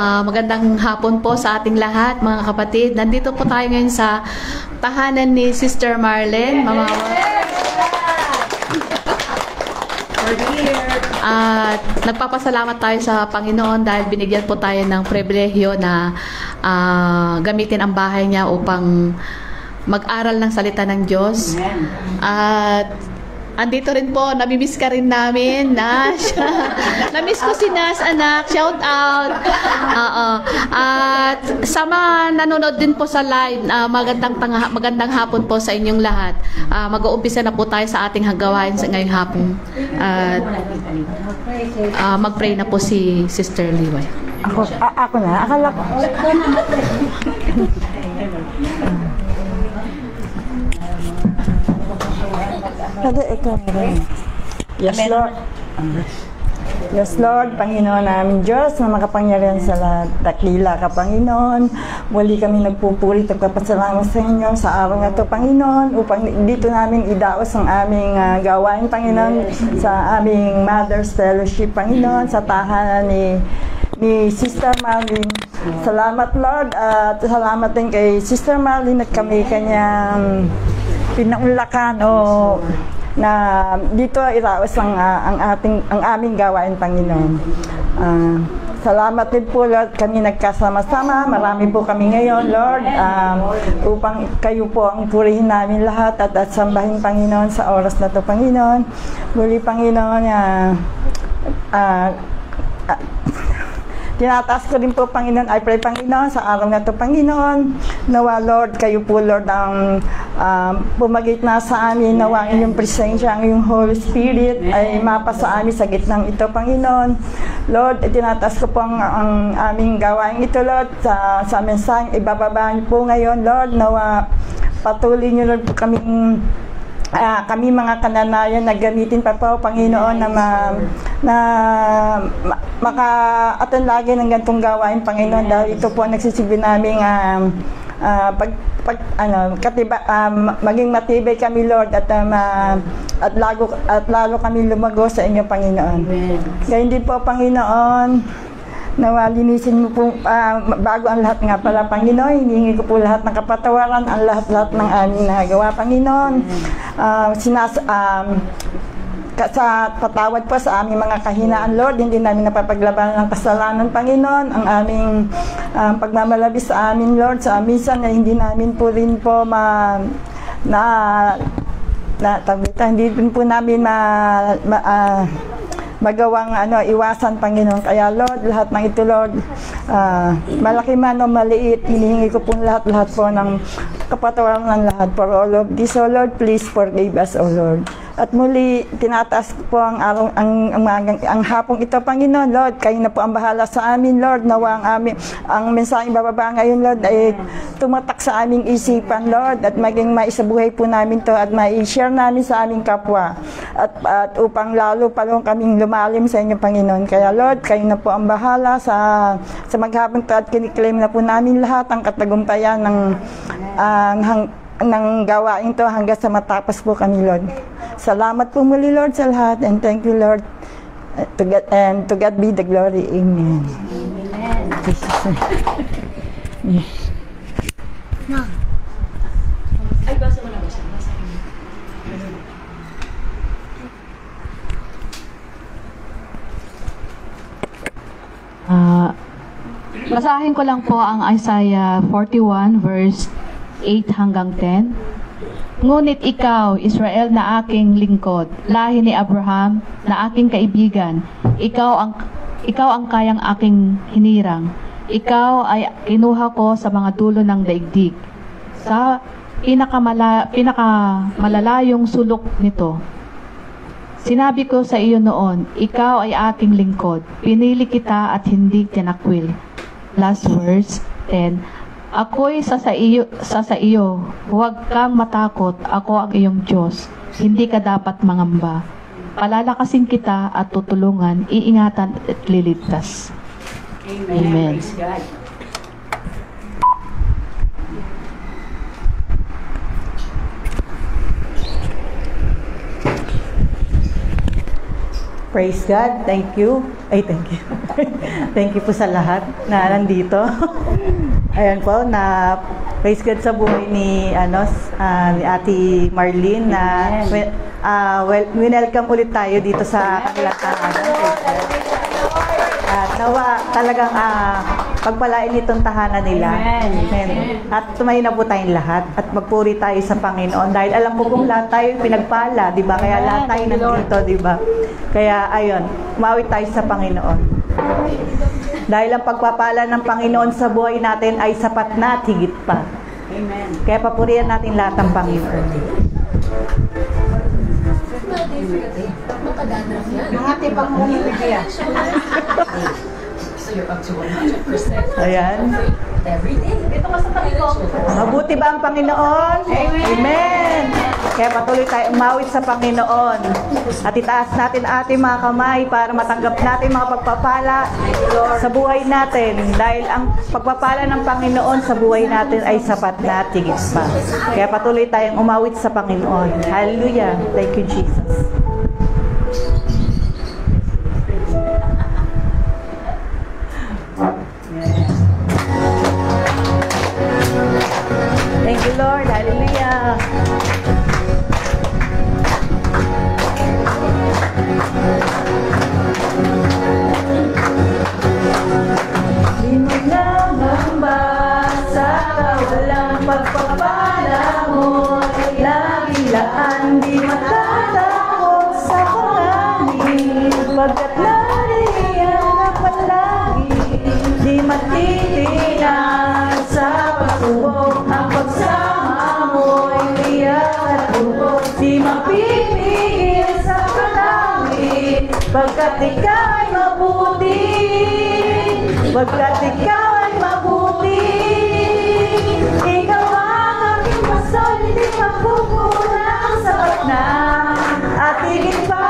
Magandang hapon po sa ating lahat, mga kapatid. Nandito po tayo ngayon sa tahanan ni Sister Marlene. At nagpapasalamat tayo sa Panginoon dahil binigyan po tayo ng pribilehyo na gamitin ang bahay niya upang mag-aral ng salita ng Diyos. At andito rin po, namimiss ka rin namin, Nash. Namiss ko si Nash, anak. Shout out. At sa mga nanonood din po sa live, magandang hapon po sa inyong lahat. Mag-uumpisa na po tayo sa ating gawain sa ngayong hapon. Mag-pray na po si Sister Liway. Ako na? Akala ko. Yes, Lord. Yes, Lord, Panginoon namin Diyos, na makapangyarihan sa lahat. Dakila ka, Panginoon. Muli kami nagpupuri at nagpapasalamat sa inyo sa araw na ito, Panginoon, upang dito namin idaos ang aming gawain, Panginoon, sa aming Mother's Fellowship, Panginoon, sa tahanan ni Sister Marlene. Salamat, Lord, at salamat din kay Sister Marlene at kami kanyang pinaunlakan na dito iraos ang aming gawain, Panginoon. Salamat din po, Lord, kami nagkasama-sama. Marami po kami ngayon, Lord, upang kayo po ang purihin namin lahat at sambahin, Panginoon, sa oras na to, Panginoon. Muli, Panginoon, tinataas ko din po, Panginoon, I pray, Panginoon, sa araw na ito, Panginoon, nawa, Lord, kayo po, Lord, ang pumagit na sa amin, nawa ang inyong presensya, ang iyong Holy Spirit ay mapa sa amin sa gitnang ito, Panginoon. Lord, tinataas ko po ang aming gawain ito, Lord, sa mensaheng ibababa niyo po ngayon, Lord, nawa patuloy niyo, Lord, po kami mga kananayan na gamitin pa po, Panginoon, na maka-attend lagi ng gantong gawain, Panginoon, dahil ito po ang nagsisilbi naming maging matibay kami, Lord, at lalo kami lumago sa inyo, Panginoon. Gayun din po, Panginoon, nawalinisin mo po bago ang lahat nga pala, Panginoon. Hiningi ko po lahat ng kapatawaran, ang lahat ng aming nagawa, Panginoon. Sa patawad po sa aming mga kahinaan, Lord, hindi namin napapaglabanan ng kasalanan, Panginoon. Ang aming pagmamalabis sa amin, Lord, sa minsan na hindi namin po rin po hindi rin po namin magawang iwasan, Panginoon. Kaya, Lord, lahat ng ito, Lord, malaki man o maliit, hinihingi ko po lahat po ng kapatawaran ng lahat for all of this. So, Lord, please forgive us, O Lord. At muli, tinataas ko po ang hapong ito, Panginoon, Lord. Kayo na po ang bahala sa amin, Lord. Nawa ang mensaheng bababa ngayon, Lord, ay tumatak sa aming isipan, Lord, at maging maisabuhay po namin to at mai-share namin sa aming kapwa. At upang lalo palong kaming lumalim sa inyo, Panginoon. Kaya, Lord, kayo na po ang bahala sa maghabang to at kiniklaim na po namin lahat ang katagumpayan ng gawain to hanggang sa matapos po kami, Lord. Salamat po muli, Lord, sa lahat, and thank you, Lord. To God be the glory. Amen. Amen. Ay, basa mo na ba siya? Basahin ko lang po ang Isaiah 41 verse 8 hanggang 10. Ngunit ikaw, Israel, na aking lingkod, lahi ni Abraham, na aking kaibigan, ikaw ang kayang aking hinirang. Ikaw ay kinuha ko sa mga dulo ng daigdig, sa pinakamalalayong sulok nito. Sinabi ko sa iyo noon, ikaw ay aking lingkod, pinili kita at hindi tinakwil. Last verse 10. Ako'y sa iyo, huwag kang matakot, ako ang iyong Diyos, hindi ka dapat mangamba. Palalakasin kita at tutulungan, iingatan at liligtas. Amen. Praise God. Thank you. Ay, thank you. Thank you po sa lahat na nandito. Ayan po, na praise God sa buhay ni ni Ate Marlene na welcome ulit tayo dito sa kanilang tahanan. At nawa talagang pagpalain itong tahanan nila. Amen. At tumayo na po tayong lahat at magpuri tayo sa Panginoon dahil alam ko kung lahat tayo pinagpala, di ba? Kaya lahat tayo nandito, di ba? Kaya ayun, umawit tayo sa Panginoon. Dahil ang pagpapala ng Panginoon sa buhay natin ay sapat na at higit pa. Amen. Kaya papurihan natin lahat ng Panginoon. Ate pang humibigya. So you're up to 100%. Ayan. Every day. Dito ka sa tabi ko. Mabuti ba ang Panginoon? Amen. Kaya patuloy tayo umawit sa Panginoon. At itaas natin ating mga kamay para matanggap natin mga pagpapala sa buhay natin. Dahil ang pagpapala ng Panginoon sa buhay natin ay sapat na at higit pa. Kaya patuloy tayong umawit sa Panginoon. Hallelujah. Thank you, Jesus. Thank you, Lord. Hallelujah. Di mo nangamba sa kawalang pagpapala mo. Lagi laan di matatakot sa panganin. Pagkat nariyan ka palagi, di matitinag sa pagsubok. Ang pagsama mo'y tiyak at bubog. Di mapipigil sa panawin, pagkat ikaw ay mabuti. Pagkat ikaw ay mabuti. Ikaw ang aking pasol, hindi magkukulang sapat na. At higit pa,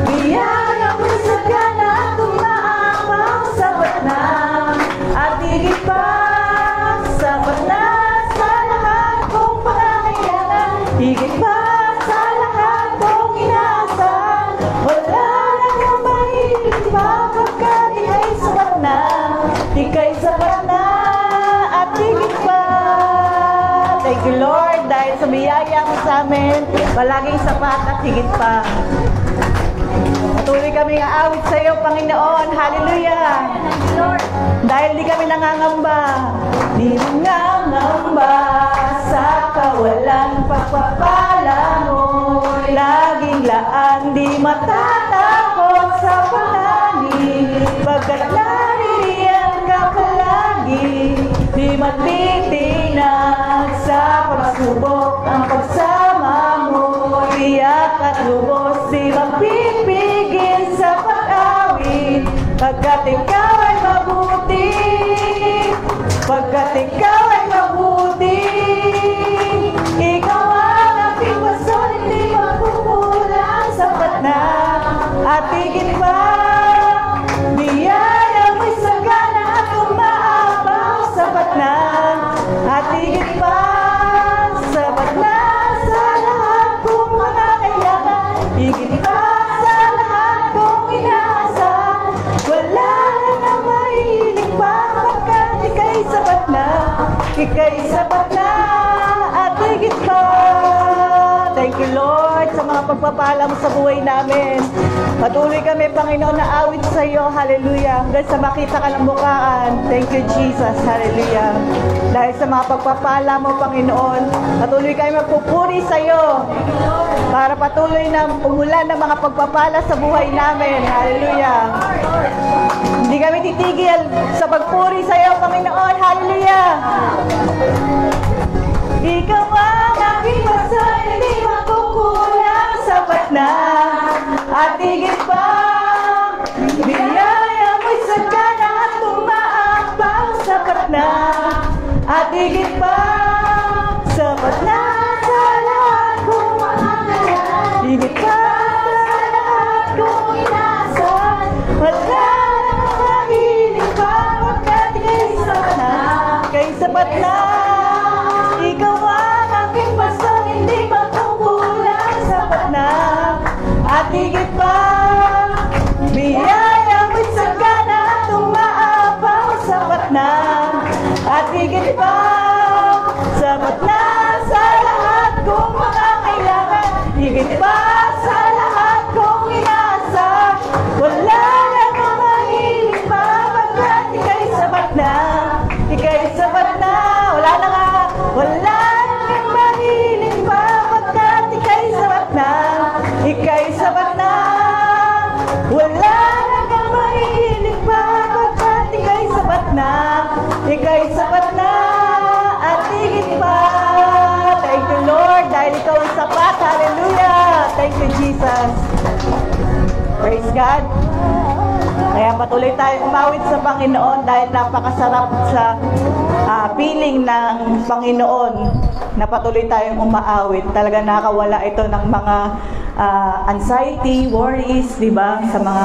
biyaya mo sa gana at tumaapaw sapat na. At higit pa, sapat na sa lahat kong pangangailangan. Higit pa sa lahat kong inaasahan. Wala na kang mahigit pa pagkat ika'y sapat na. Ika'y sapat na at higit pa. Thank you, Lord, dahil sa biyaya mo sa amin, palaging sapat at higit pa. Patuloy kami ng awit sa iyo, Panginoon. Hallelujah. Dahil di kami nangangamba. Di nangangamba sa kawalan pagpapala mo. Laging laan di matatakot sa panganin. Pagkat naririyan ka palagi, di matitinag sa pagsubok. Ang pagsama mo, iyak at lubos. Di mapipigil sa pag-awit, pagkat ikaw ay mabuti. Pagkat ikaw ay mabuti. Ikaw ang aking pasol, hindi magkukulang sapat na. At higit pa, biyaya mo'y sagana at umaapaw sapat na. At higit pa, sapat na sa lahat kong mga kailangan. Higit pa sa lahat kong inaasahan. Wala na na mahilig pa pagkat ika'y sapat na. Ika'y sapat na at higit pa. Thank you, Lord, sa mga pagpapala mo sa buhay namin. Patuloy kami, Panginoon, na awit sa iyo. Hallelujah. Hanggang sa makita ka ng bukaan. Thank you, Jesus. Hallelujah. Dahil sa mga pagpapala mo, Panginoon, patuloy kami magpupuri sa iyo para patuloy na umulan ng mga pagpapala sa buhay namin. Hallelujah. Hindi kami titigil sa pagpuri sa iyo, Panginoon. Hallelujah. Ikaw ang aking pasal, hindi makukulang sapat na. At higit pa, biyaya mo'y sagana at tumaapaw sapat na. At higit pa, sapat na sa lahat kong maangalan. Higit pa sa lahat kong inaasahan. Wala na mahilig pa pagkat ika'y sapat na. Ika'y sapat na. Ikaw ang aking pasal, hindi makukulang sapat na. At higit pa, na at higit pa, sapat na sa lahat kong mga kailangan, higit pa sa lahat kong inaasa. Wala na kang mahiling pa, pagkat ika'y sapat na, ika'y sapat na. Wala na nga, wala kang mahiling pa, pagkat ika'y sapat na, ika'y sapat na. Wala na kang mahiling pa, pagkat ika'y sapat na, ika'y sapat na, at higit pa. Thank you, Lord, dahil ikaw ang sapat. Hallelujah. Thank you, Jesus. Praise God. Kaya patuloy tayong umawit sa Panginoon dahil napakasarap sa feeling ng Panginoon na patuloy tayong umaawit. Talaga nakakawala ito ng mga anxiety, worries, di ba? Sa mga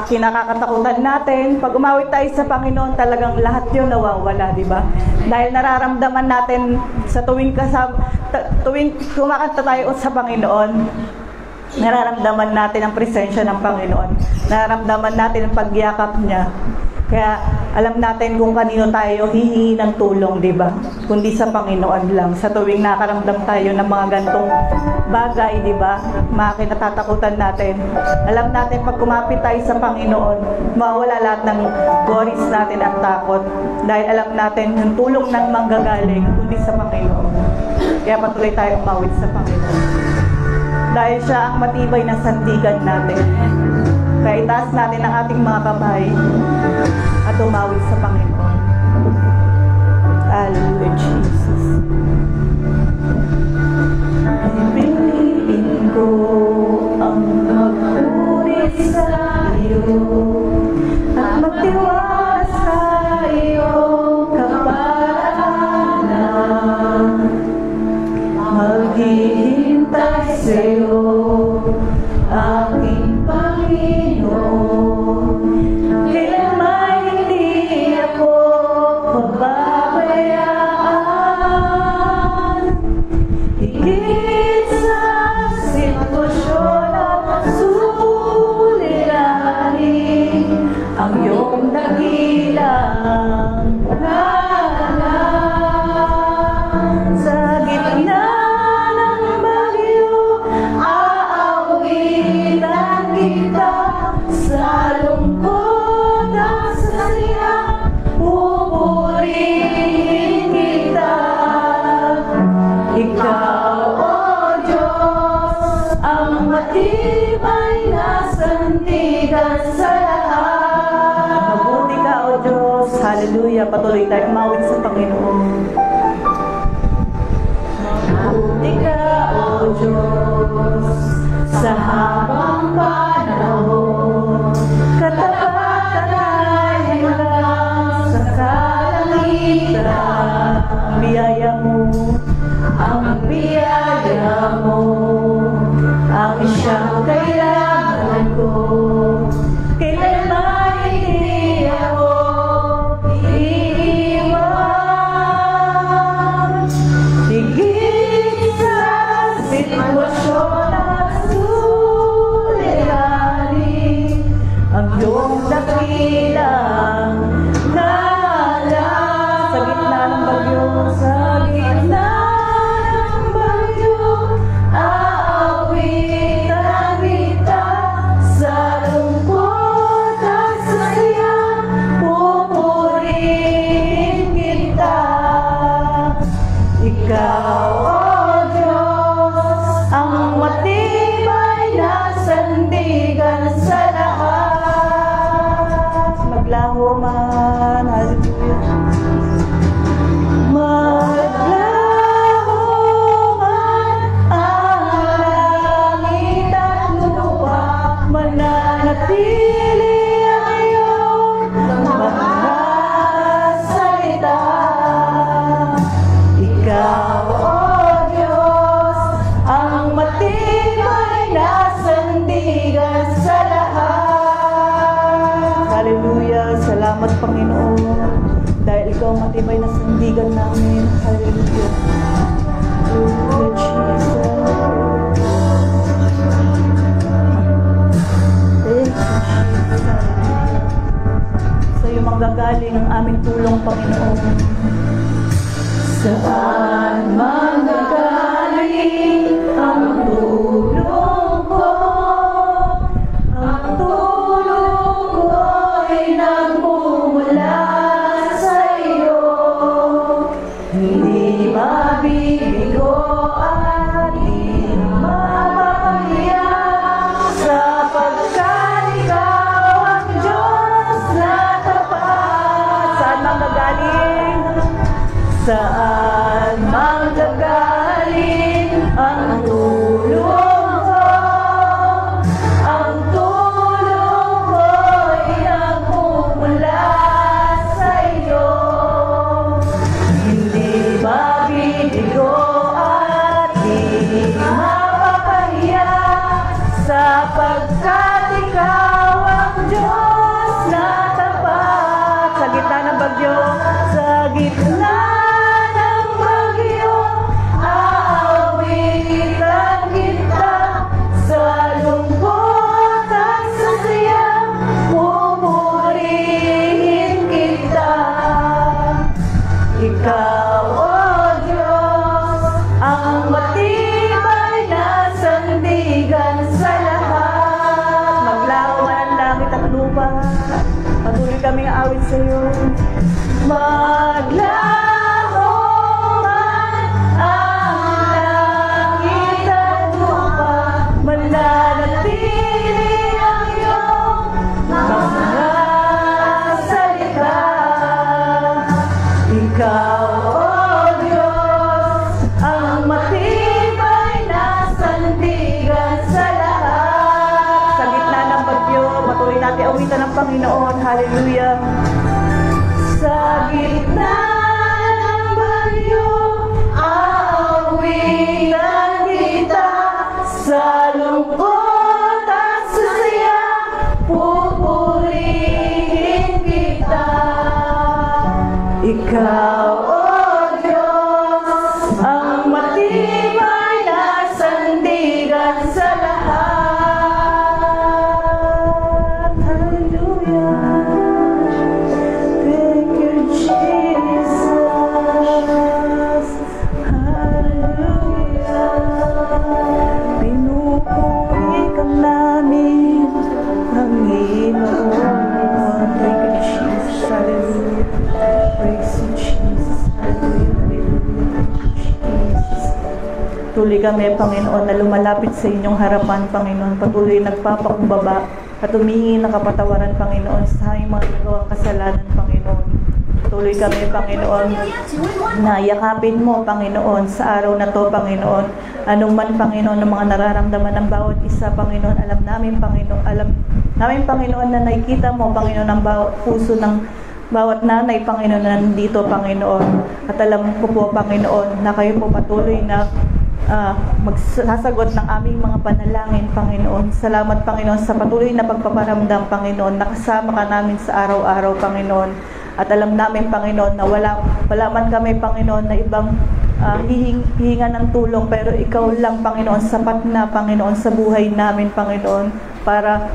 kinakatakutan natin. Pag umawit tayo sa Panginoon, talagang lahat yun nawawala, di ba? Dahil nararamdaman natin sa tuwing kumakanta tayo sa Panginoon, nararamdaman natin ang presensya ng Panginoon. Nararamdaman natin ang pagyakap niya. Kaya alam natin kung kanino tayo hihingi ng tulong, di ba? Kundi sa Panginoon lang. Sa tuwing nakaramdam tayo ng mga gantong bagay, di ba? Mga kinatatakutan natin. Alam natin pag kumapit tayo sa Panginoon, mawawala lahat ng worries natin at takot. Dahil alam natin yung tulong ng manggagaling, kundi sa Panginoon. Kaya patuloy tayo umawit sa Panginoon. Dahil siya ang matibay na sandigan natin. Kaya itaas natin ang ating mga kamay at umawit sa Panginoon. Hallelujah, Jesus. Pipiliin ko ang magpulit sa iyo at magtiwala sa iyo kapalaran. Maghihintay sa iyo aking Panginoon, kailanman hindi ako pababayaan. Higit sa sitwasyon at suliranin, ang iyong dakilang ngalan. Sa gitna ng bagyo, aawitan kita. Sa lungkot at sa saya, pupurihin kita. Ikaw, O Diyos, ang matibay na sandigan sa lahat. Mabuti ka, O Diyos. Hallelujah. Patuloy tayo umawit sa Panginoon. Mabuti ka, O Diyos, sa habang panahon. Katapatan ay hanggang sa kalangitan. Ang biyaya mo, ang siyang kailangan ko. Kailanman hindi ako iiwan. Higit sa sitwasyon at suliranin, ang iyong dakilang ngalan. Sa gitna ng bagyo, sa gitna ng bagyo, aawitan kita. Sa lungkot at sa saya, pupurihin kita. Ikaw, O Diyos, ang matibay na sandigan sa lahat. Maglaho man, hallelujah. Maglaho man ang langit at lupa, mananatili ang iyong mga salita. Ikaw, O Diyos, ang matibay na sandigan sa lahat. Hallelujah. Salamat, Panginoon. Dahil ikaw ang matibay na sandigan namin. Hallelujah. Hallelujah, Jesus. Thank you, Jesus. Sa iyo manggagaling ang aming tulong, Panginoon. Saan manggagaling ang tulong ko? Ang tulong ko ay nagmumula sa iyo. Hindi mabibigo at di mapapahiya, sapagkat ikaw ang Diyos na tapat. Saan manggagaling? Saan manggagaling ang tulong ko? Ang tulong ko ay nagmumula sa iyo. Hindi mabibigo at di mapapahiya, sapagkat ikaw ang Diyos na tapat. Sa gitna ng bagyo, sa gitna ng bagyo, aawitan kita. Sa lungkot at sa saya, pupurihin kita. Ikaw, O Diyos, ang matibay na sandigan sa lahat. Maglaho man ang langit at lupa, patuloy kaming aawit sa iyo. Maglaho man ang langit at lupa, mananatili ang iyong mga salita. Ikaw, O Diyos, ang matibay na sandigan sa lahat. Sa gitna ng bagyo, patuloy natin awitan ng Panginoon. Hallelujah. Sa gitna ng bagyo, aawitan kita. Sa lungkot at sa saya, pupurihin kita. Ikaw, O Diyos, ang matibay na sandigan sa lahat. Hallelujah. Thank you, Jesus. Hallelujah. Pinupuri ka namin, Panginoon. Thank you, Jesus. Hallelujah. Praise you, Jesus. Hallelujah. Hallelujah. Jesus. Tuloy kami, Panginoon, na lumalapit sa inyong harapan, Panginoon. Patuloy nagpapakumbaba at humingi ng kapatawaran, Panginoon, sa aming mga nagawang kasalanan, Panginoon. Tuloy kami, Panginoon, na yakapin mo, Panginoon, sa araw na to, Panginoon. Anong man, Panginoon, ng mga nararamdaman ng bawat isa, Panginoon, alam namin, Panginoon, na nakikita mo, Panginoon, ang bawat puso ng bawat nanay, Panginoon, na nandito, Panginoon. At alam ko po, Panginoon, na kayo po patuloy na magsasagot ng aming mga panalangin, Panginoon. Salamat, Panginoon, sa patuloy na pagpaparamdam, Panginoon. Nakasama ka namin sa araw-araw, Panginoon. At alam namin, Panginoon, na wala man kami, Panginoon, na ibang hihinga ng tulong, pero ikaw lang, Panginoon, sapat na, Panginoon, sa buhay namin, Panginoon, para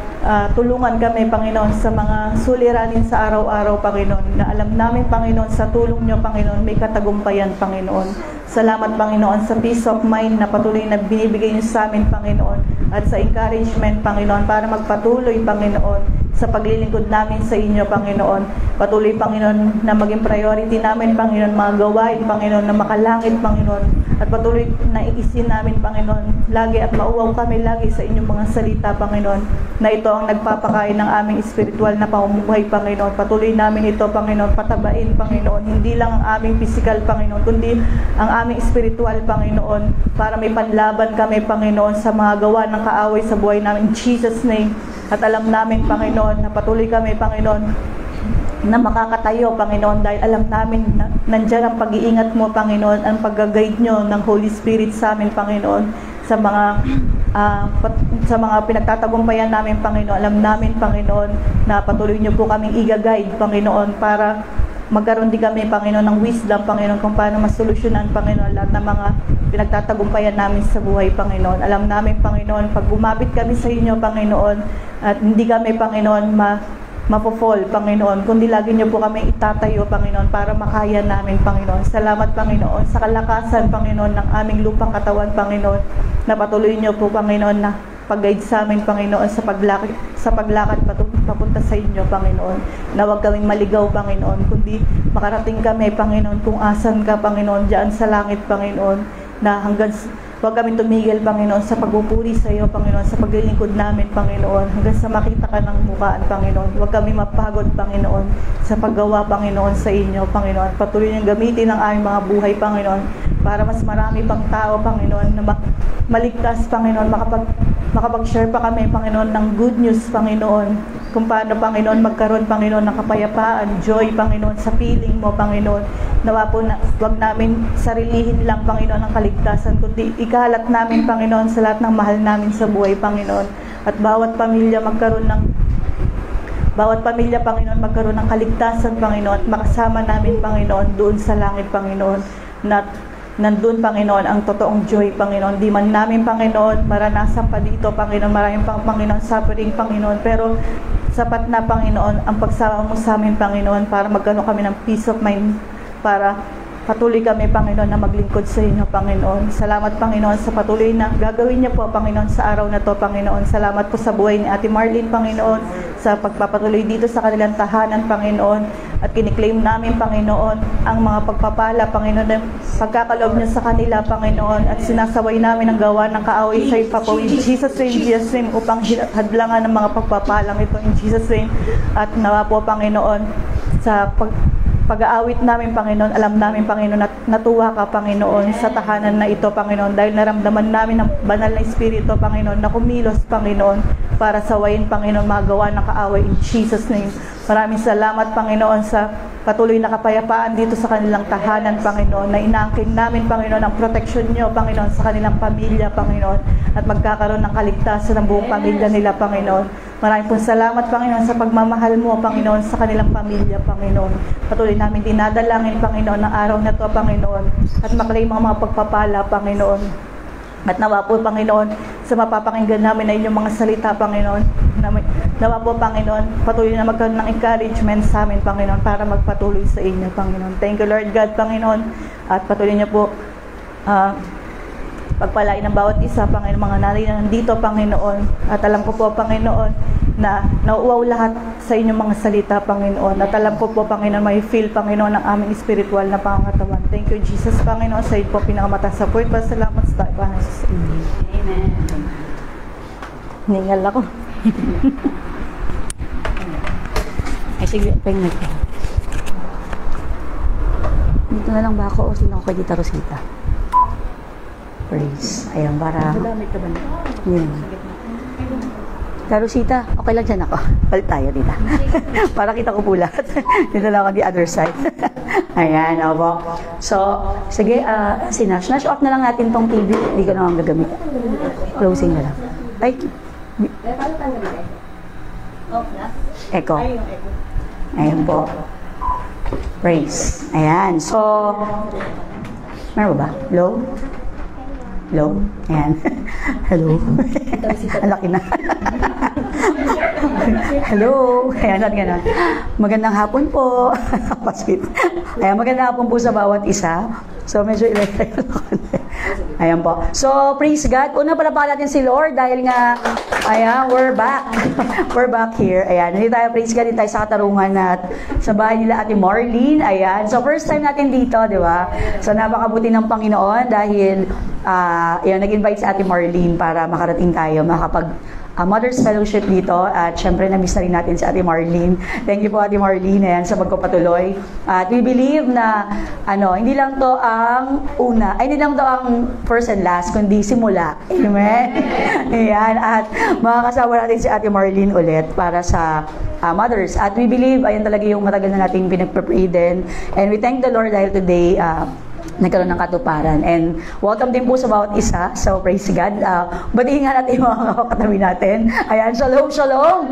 tulungan kami, Panginoon, sa mga suliranin sa araw-araw, Panginoon, na alam namin, Panginoon, sa tulong niyo, Panginoon, may katagumpayan, Panginoon. Salamat, Panginoon, sa peace of mind na patuloy na binibigay niyo sa amin, Panginoon, at sa encouragement, Panginoon, para magpatuloy, Panginoon, sa paglilingkod namin sa inyo, Panginoon. Patuloy, Panginoon, na maging priority namin, Panginoon, mga gawain, Panginoon, na makalangit, Panginoon. At patuloy na iisin namin, Panginoon, lagi at mauwaw kami lagi sa inyong mga salita, Panginoon, na ito ang nagpapakain ng aming espiritual na pamumuhay, Panginoon. Patuloy namin ito, Panginoon, patabain, Panginoon. Hindi lang ang aming physical, Panginoon, kundi ang aming espiritual, Panginoon, para may panlaban kami, Panginoon, sa mga gawa ng kaaway sa buhay namin. In Jesus' name. At alam namin, Panginoon, na patuloy kami, Panginoon, na makakatayo, Panginoon, dahil alam namin na nandiyan ang pag-iingat mo, Panginoon, ang pag-guide nyo ng Holy Spirit sa amin, Panginoon, sa mga pinagtatagumpayan namin, Panginoon. Alam namin, Panginoon, na patuloy nyo po kaming i-guide, Panginoon, para magkaroon din kami, Panginoon, ng wisdom, Panginoon, kung paano masolusyonan, Panginoon, lahat ng mga pinagtatagumpayan namin sa buhay, Panginoon. Alam namin, Panginoon, pag gumapit kami sa inyo, Panginoon, at hindi kami, Panginoon, mapofall, Panginoon, kundi lagi niyo po kami itatayo, Panginoon, para makaya namin, Panginoon. Salamat, Panginoon, sa kalakasan, Panginoon, ng aming lupang katawan, Panginoon, na patuloy niyo po, Panginoon, na pag-guide sa amin, Panginoon, sa paglakad papunta sa inyo, Panginoon, na huwag kaming maligaw, Panginoon, kundi makarating kami, Panginoon, kung asan ka, Panginoon, diyan sa langit, Panginoon, na huwag kami tumigil, Panginoon, sa pagpupuri sa iyo, Panginoon, sa paglilingkod namin, Panginoon, hanggang sa makita ka ng mukhaan, Panginoon. Huwag kami mapagod, Panginoon, sa paggawa, Panginoon, sa inyo, Panginoon. Patuloy niyong gamitin ang aming mga buhay, Panginoon, para mas marami pang tao, Panginoon, na maligtas, Panginoon, makapag-share pa kami, Panginoon, ng good news, Panginoon, kung paano, Panginoon, magkaroon, Panginoon, ng kapayapaan, joy, Panginoon, sa piling mo, Panginoon. Nawa po na, huwag namin sarilihin lang, Panginoon, ang kaligtasan, kundi ikalat namin, Panginoon, sa lahat ng mahal namin sa buhay, Panginoon. At bawat pamilya, Panginoon, magkaroon ng kaligtasan, Panginoon, at makasama namin, Panginoon, doon sa langit, Panginoon, na nandun, Panginoon, ang totoong joy, Panginoon. Di man namin, Panginoon, maranasan pa dito, Panginoon, maraming Panginoon, suffering, Panginoon, pero sapat na, Panginoon, ang pagsama mo sa amin, Panginoon, para magkaroon kami ng peace of mind, para patuloy kami, Panginoon, na maglingkod sa inyo, Panginoon. Salamat, Panginoon, sa patuloy na gagawin niyo po, Panginoon, sa araw na to, Panginoon. Salamat po sa buhay ni Ate Marlene, Panginoon, sa pagpapatuloy dito sa kanilang tahanan, Panginoon. At kiniklaim namin, Panginoon, ang mga pagpapala, Panginoon, ng pagkakaloob niyo sa kanila, Panginoon, at sinasaway namin ang gawa ng kaaway sa Ipapaw. In Jesus' name, upang hadlangan ng mga pagpapalang ito, in Jesus' name. At nawa po, Panginoon, sa pag-aawit namin, Panginoon, alam namin, Panginoon, at natuwa ka, Panginoon, sa tahanan na ito, Panginoon, dahil naramdaman namin ang banal na Espiritu, Panginoon, na kumilos, Panginoon, para sawayin, Panginoon, magawa ng kaaway, in Jesus' name. Maraming salamat, Panginoon, sa patuloy na kapayapaan dito sa kanilang tahanan, Panginoon, na inaangkin namin, Panginoon, ang proteksyon niyo, Panginoon, sa kanilang pamilya, Panginoon, at magkakaroon ng kaligtasan ng buong pamilya nila, Panginoon. Maraming pong salamat, Panginoon, sa pagmamahal mo, Panginoon, sa kanilang pamilya, Panginoon. Patuloy namin dinadalangin, Panginoon, ng araw na to, Panginoon, at maklaim ang mga pagpapala, Panginoon. At nawa po, Panginoon, sa mapapakinggan namin na inyong mga salita, Panginoon, nawa po, Panginoon, patuloy na magkaroon ng encouragement sa amin, Panginoon, para magpatuloy sa inyo, Panginoon. Thank you, Lord God, Panginoon, at patuloy niyo po pagpalain ng bawat isa, Panginoon, mga nanay na nandito, Panginoon. At alam ko po, Panginoon, na nauuaw lahat sa inyong mga salita, Panginoon. At alam ko po, Panginoon, may feel, Panginoon, ng aming spiritual na pangangatawan. Thank you, Jesus, Panginoon. Sa iyo po, pinakamataas sa puwit. Pasalamat sa tayo, Panginoon. Amen. Ningal ako. Ay, sige, pahingag ko. Dito na lang ba ako o sino ako kay Tita Rosita? Praise. Ayan, para... Madamit ka ba na? Hindi naman. Tita Rosita, okay lang dyan ako. Palit tayo, Tita. Para kita ko po lahat. Dito lang ako the other side. Ayan, opo. So, sige, sinash off na lang natin tong TV. Hindi ko naman gagamit. Closing na lang. Ay, echo. Ayan po. Praise. Ayan. So, meron ba? Low? Hello? Ayan. Hello? Ang laki na. Hello? Ayan, at gano'n. Magandang hapon po. Paswit. Ayan, magandang hapon po sa bawat isa. So, medyo electric ako. Ayan po. So, praise God. Una pala natin si Lord dahil nga, ayan, we're back. We're back here. Ayan, hindi tayo, praise God, hindi tayo sa katarungan at sa bahay nila Ate Marlene. Ayan. So, first time natin dito, di ba? So, napakabuti ng Panginoon dahil, ayan, nag-invite si Ate Marlene para makarating tayo, makapag Mother's Fellowship dito at syempre na-miss na rin natin si Ate Marlene. Thank you po Ate Marlene ayan, sa pagpapatuloy. At we believe na hindi lang to ang una, ay hindi lang to ang first and last, kundi simula. Amen? Ayan, at makakasama natin si Ate Marlene ulit para sa mothers. At we believe, ayan talaga yung matagal na natin pinagpapray din. And we thank the Lord dahil today, nagkaroon ng katuparan. And welcome din po sa bawat isa. So, praise God. Batiin nga natin yung mga katabi natin. Ayan, shalom, shalom.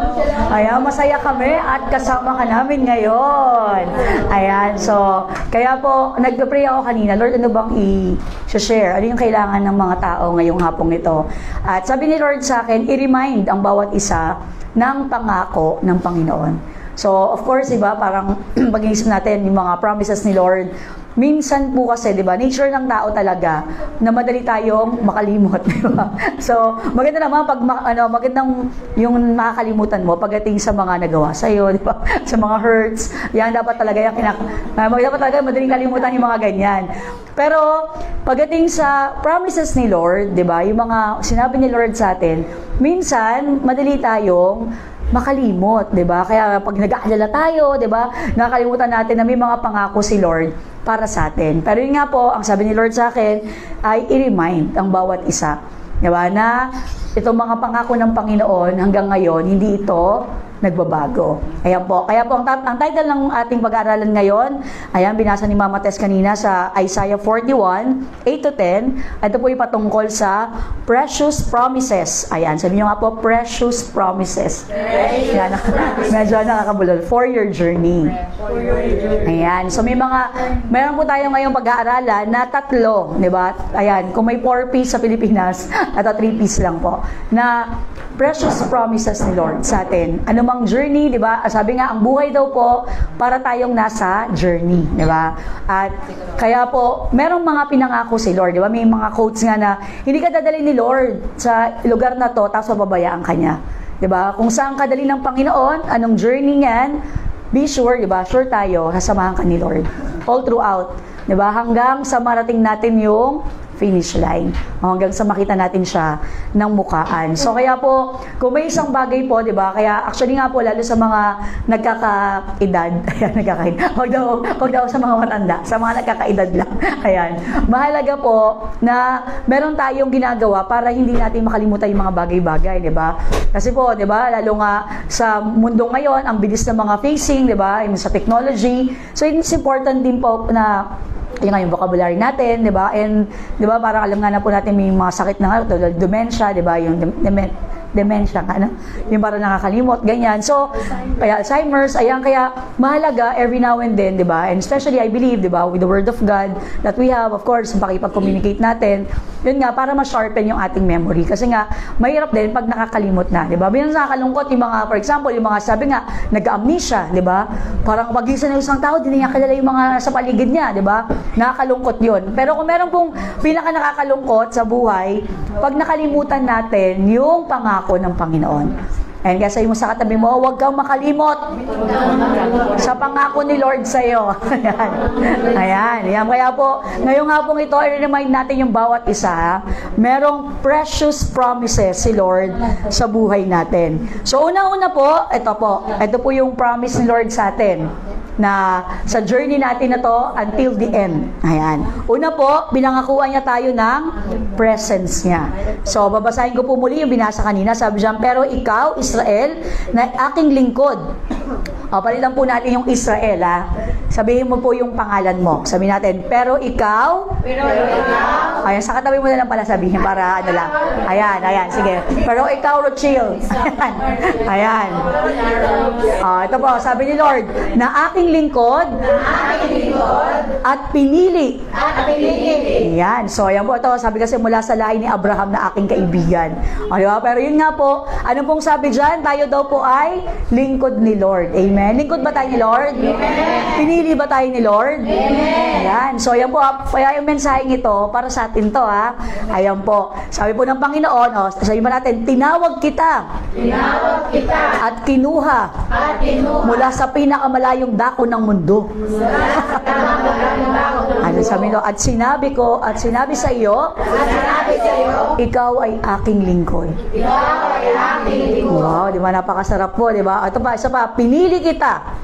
Ayan, masaya kami at kasama ka namin ngayon. Ayan, so, kaya po, nag-pray ako kanina, Lord, ano bang i-share? Ano yung kailangan ng mga tao ngayong hapong ito? At sabi ni Lord sa akin, i-remind ang bawat isa ng pangako ng Panginoon. So, of course, di ba, parang pag-iisip natin yung mga promises ni Lord, minsan po kasi, di ba, nature ng tao talaga na madali tayong makalimot, di ba? So, maganda naman pag magandang yung makakalimutan mo pagdating sa mga nagawa sa iyo, di ba? Sa mga hurts, yan dapat talaga yung dapat talaga madaling kalimutan yung mga ganyan. Pero pagdating sa promises ni Lord, di ba? Yung mga sinabi ni Lord sa atin, minsan madali tayong makalimot, 'di ba? Kaya pag nag-aalala tayo, 'di ba? Nakakalimutan natin na may mga pangako si Lord para sa atin. Pero yun nga po, ang sabi ni Lord sa akin ay i-remind ang bawat isa, 'di ba? Na itong mga pangako ng Panginoon hanggang ngayon hindi ito nagbabago. Ayan po. Kaya po ang title ng ating pag-aaralan ngayon, ayan, binasa ni Mama Tess kanina sa Isaiah 41, 8-10. Ito po yung patungkol sa precious promises. Ayan, sabi nyo nga po, precious promises. Ayan, medyo nakakabulol. For your journey. Ayan, so meron po tayo ngayong pag-aaralan na 3, di ba? Ayan, kung may 4 piece sa Pilipinas, ito 3 piece lang po, na precious promises ni Lord sa atin. Ano mang journey, di ba? Sabi nga, ang buhay daw po, para tayong nasa journey, di ba? At kaya po, merong mga pinangako si Lord, di ba? May mga quotes nga na, hindi ka dadali ni Lord sa lugar na to, tapos mababayaan ka niya. Di ba? Kung saan ka dali ng Panginoon, anong journey niyan, be sure, di ba? Sure tayo, sasamahan ka ni Lord. All throughout, di ba? Hanggang sa marating natin yung finish line. Hanggang sa makita natin siya ng mukhaan. So kaya po, kung may isang bagay po, 'di ba? Kaya actually nga po lalo sa mga nagkakaedad, ayan, wag daw sa mga matanda, sa mga nagkakaedad lang. Ayan. Mahalaga po na meron tayong ginagawa para hindi natin makalimutan yung mga bagay-bagay, 'di ba? Kasi po, 'di ba, lalo nga sa mundo ngayon, ang bilis ng mga facing, 'di ba? Sa technology. So it's important din po na yung nga yung vocabulary natin, di ba? And, di ba, parang alam nga na po natin may mga sakit na nga, tulad dementia, di ba? Yung dementia, ano? Yung parang nakakalimot, ganyan. So, kaya Alzheimer's, ayan, kaya mahalaga every now and then, di ba? And especially, I believe, di ba, with the Word of God that we have, of course, pakipag-communicate natin, yun nga, para ma-sharpen yung ating memory. Kasi nga, mahirap din pag nakakalimot na, di ba? Bilang nakakalungkot yung mga, for example, yung mga sabi nga, nag-amnesia, di ba? Parang pag-isa ng isang tao, di niya kilala yung mga sa paligid niya, di ba? Nakakalungkot yun. Pero kung meron pong pinaka-nakakalungkot sa buhay, pag nakalimutan natin yung pangako ng Panginoon. And kaya sabi mo sa katabi mo, huwag kang makalimot sa pangako ni Lord sa'yo. Ayan. Ayan. Kaya po, ngayong hapong ito, i-remind natin yung bawat isa. Merong precious promises si Lord sa buhay natin. So, una-una po, ito po yung promise ni Lord sa atin na sa journey natin na to until the end. Ayan. Una po, binangakuan niya tayo ng presence niya. So, babasahin ko po muli yung binasa kanina. Sabi diyan, pero ikaw, Israel, na aking lingkod. O, palitan po natin yung Israel, ha? Sabihin mo po yung pangalan mo. Sabihin natin, pero ikaw. Ayan, sa katabi mo na lang pala sabihin para ano lang. Ayan, sige. Pero ikaw, Rochelle. Ayan. Ito po, sabi ni Lord, na aking lingkod at pinili. Ayan. So, ayan po ito. Sabi kasi mula sa lahi ni Abraham na aking kaibigan. Diba? Pero yun nga po, ano pong sabi dyan? Tayo daw po ay lingkod ni Lord. Amen. Lingkod ba tayo ni Lord? Amen. Pinili ba tayo ni Lord? Amen. Ayan. So, ayan po. Kaya yung mensaheng ito, para sa atin to, ha? Ayan po. Sabi po ng Panginoon, sabi mo natin, tinawag kita. At kinuha. Mula sa pinakamalayong dako ng mundo. Ano sabi nyo? At sinabi sa iyo, ikaw ay aking lingkod. Wow, di ba? Napakasarap po, di ba? Ito pa, isa pa, pinili kita.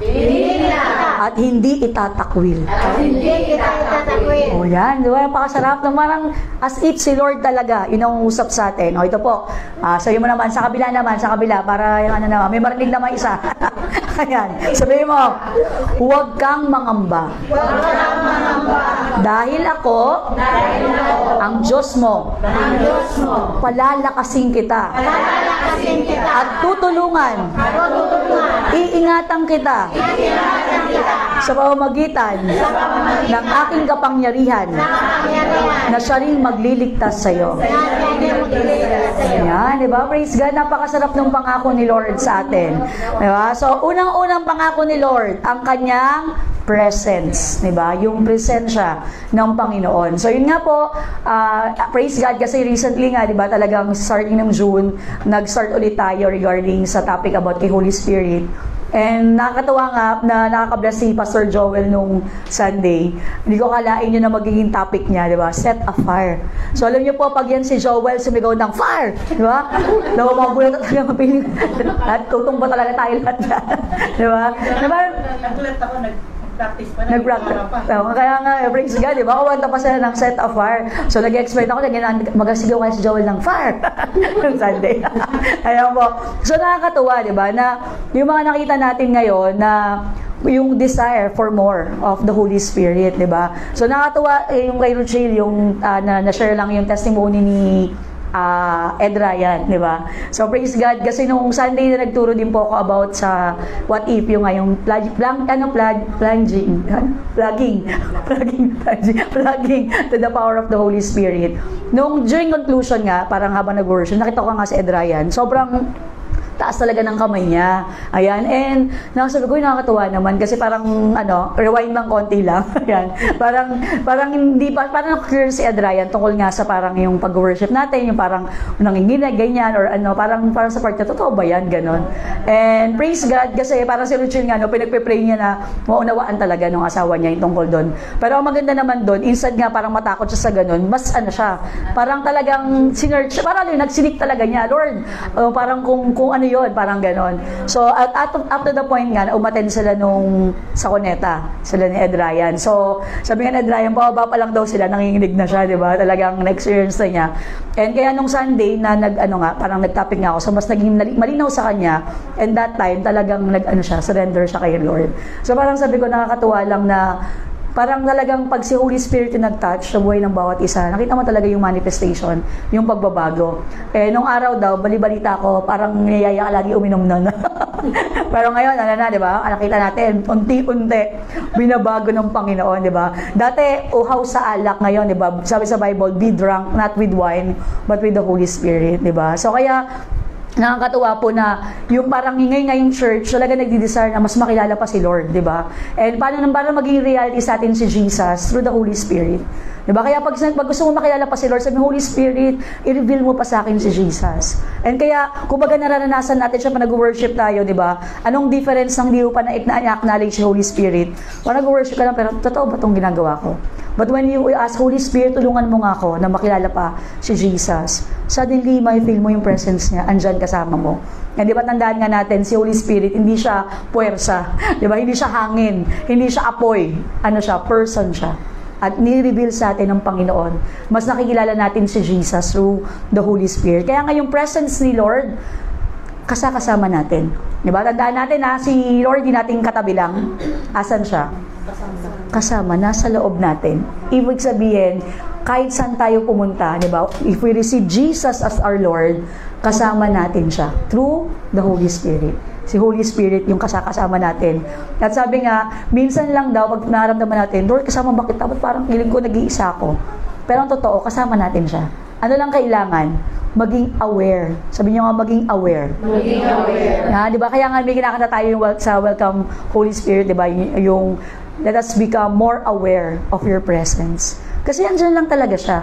At hindi itatakwil. O yan, di ba? Napakasarap naman, as if si Lord talaga, yun ang usap sa atin. O ito po, sabi mo naman, sa kabila, para yung ano naman, may marinig naman isa. Ayan, sabihin mo, huwag kang mangamba. Dahil ako, ang Diyos mo, palalakasin kita. At tutulungan. Iingatan kita. Sa pamamagitan ng aking kapangyarihan na siya rin magliligtas sa iyo. Ayan, di ba? Praise God, napakasarap ng pangako ni Lord sa atin. Di ba? So, unang-unang pangako ni Lord, ang kanyang presence, di ba? Yung presensya ng Panginoon. So, yun nga po, praise God, kasi recently nga, di ba, talagang starting ng June, nag-start ulit tayo regarding sa topic about kay Holy Spirit. And nakakatawa nga na nakaka-bless si Pastor Joel nung Sunday. Hindi ko kalain yun na magiging topic niya, di ba? Set a fire. So, alam niyo po, pag yan si Joel sumigaw ng fire, di ba? Magulat at talaga mapiling. At tutumba talaga tayo lahat yan. Di ba? Nagulat ako, nag-practice pa. Kaya nga, praise God, di ba? Kumanta pa sila ng set a fire. So, nag-expect ako, magasigaw kayo si Joel ng fire. Yung Sunday. Ayan po. So, nakakatuwa, di ba? Na yung mga nakita natin ngayon na yung desire for more of the Holy Spirit, di ba? So, nakakatuwa yung kay Ruchil, yung na-share lang yung testimony ni Ed Ryan, di ba? So, praise God. Kasi nung Sunday na nagturo din po ako about sa what if, yung plugging to the power of the Holy Spirit. Nung during conclusion nga, parang habang nag-worship, nakita ko nga si Ed Ryan, sobrang taas talaga ng kamay niya. Ayan. And nakasabi ko, nakakatuwa naman kasi parang, rewind lang konti lang. Ayan. Parang hindi pa, parang clear si Adrayan tungkol nga sa parang yung pag-worship natin, yung parang nanginginig, ganyan, or parang sa part niya, totoo ba yan? Ganon. And praise God, kasi parang si Ruchil nga, pinagpe-pray niya na maunawaan talaga ng asawa niya yung tungkol doon. Pero ang maganda naman doon, instead nga parang matakot siya sa ganon, mas siya, parang talagang sinerch, parang nagsinik talaga niya, Lord, parang kung ano yun, parang ganon. So, up to the point nga, umattend sila sa Cuneta, sila ni Ed Ryan. So, sabi nga ni Ed Ryan, pababa pa lang daw sila, nanginginig na siya, di ba? Talagang na-experience na niya. And kaya nung Sunday, na parang nag-topic nga ako, so mas naging malinaw sa kanya, and that time, talagang surrender siya kay Lord. So, parang sabi ko, nakakatuwa lang na parang talagang pag si Holy Spirit yung nag-touch sa buhay ng bawat isa, nakita mo talaga yung manifestation, yung pagbabago. Nung araw daw, bali-balita ko, parang niyaya ka lagi uminom na. Pero ngayon, di ba? Nakita natin, unti-unti, binabago ng Panginoon, di ba? Dati, uhaw sa alak, ngayon, di ba? Sabi sa Bible, be drunk, not with wine, but with the Holy Spirit, di ba? So, kaya, nakakatuwa po na yung parang ngayong church talaga nagdi-desire na mas makilala pa si Lord, di ba? And paano maging reality sa atin si Jesus through the Holy Spirit? Di ba? Kaya pag gusto mo makilala pa si Lord, sabi Holy Spirit, i-reveal mo pa sa akin si Jesus. And kaya, kumbaga nararanasan natin siya pa nag-worship tayo, di ba? Anong difference ng di mo pa na-acknowledge si Holy Spirit? Pag nag-worship ka lang, pero totoo ba itong ginagawa ko? But when you ask, Holy Spirit, tulungan mo nga ako na makilala pa si Jesus, suddenly, may feel mo yung presence niya, andyan kasama mo. And di ba tandaan nga natin, si Holy Spirit, hindi siya puwersa, di ba? Hindi siya hangin, hindi siya apoy, person siya. At ni-reveal sa atin ng Panginoon, mas nakikilala natin si Jesus through the Holy Spirit. Kaya nga yung presence ni Lord, kasama natin. Di ba? Tandaan natin si Lord di natin katabi lang. Asan siya? Kasama, nasa loob natin. Ibig sabihin, kahit saan tayo pumunta, di ba? If we receive Jesus as our Lord, kasama natin siya through the Holy Spirit. Si Holy Spirit yung kasama natin. At sabi nga, minsan lang daw, pag naramdaman natin, Lord, kasama ba kita? Ba't parang feeling ko nag-iisa ako? Pero ang totoo, kasama natin siya. Ano lang kailangan? Maging aware. Sabi niyo nga, maging aware. Maging aware. Di ba? Kaya nga, may kinakanta tayo sa Welcome Holy Spirit, di ba? Yung let us become more aware of your presence. Kasi andyan lang talaga siya.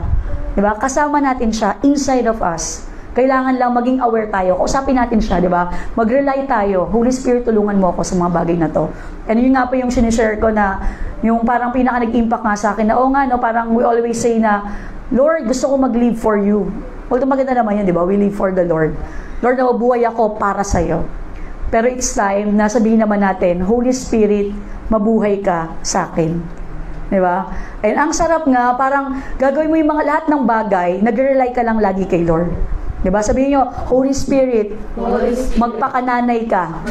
Di ba? Kasama natin siya inside of us. Kailangan lang maging aware tayo. Kausapin natin siya, di ba? Mag-rely tayo. Holy Spirit, tulungan mo ako sa mga bagay na to. And yun nga po yung sinishare ko na yung parang pinaka nag-impact nga sa akin na, parang we always say na, Lord, gusto ko mag-live for you. Although maganda naman yun, di ba? We live for the Lord. Lord, nabubuhay ako para sa'yo. Pero it's time na sabihin naman natin, Holy Spirit, mabuhay ka sa akin. Di ba? And ang sarap nga, parang gagawin mo yung lahat ng bagay, nag-rely ka lang lagi kay Lord. Diba? Sabihin nyo, Holy Spirit, magpakananay ka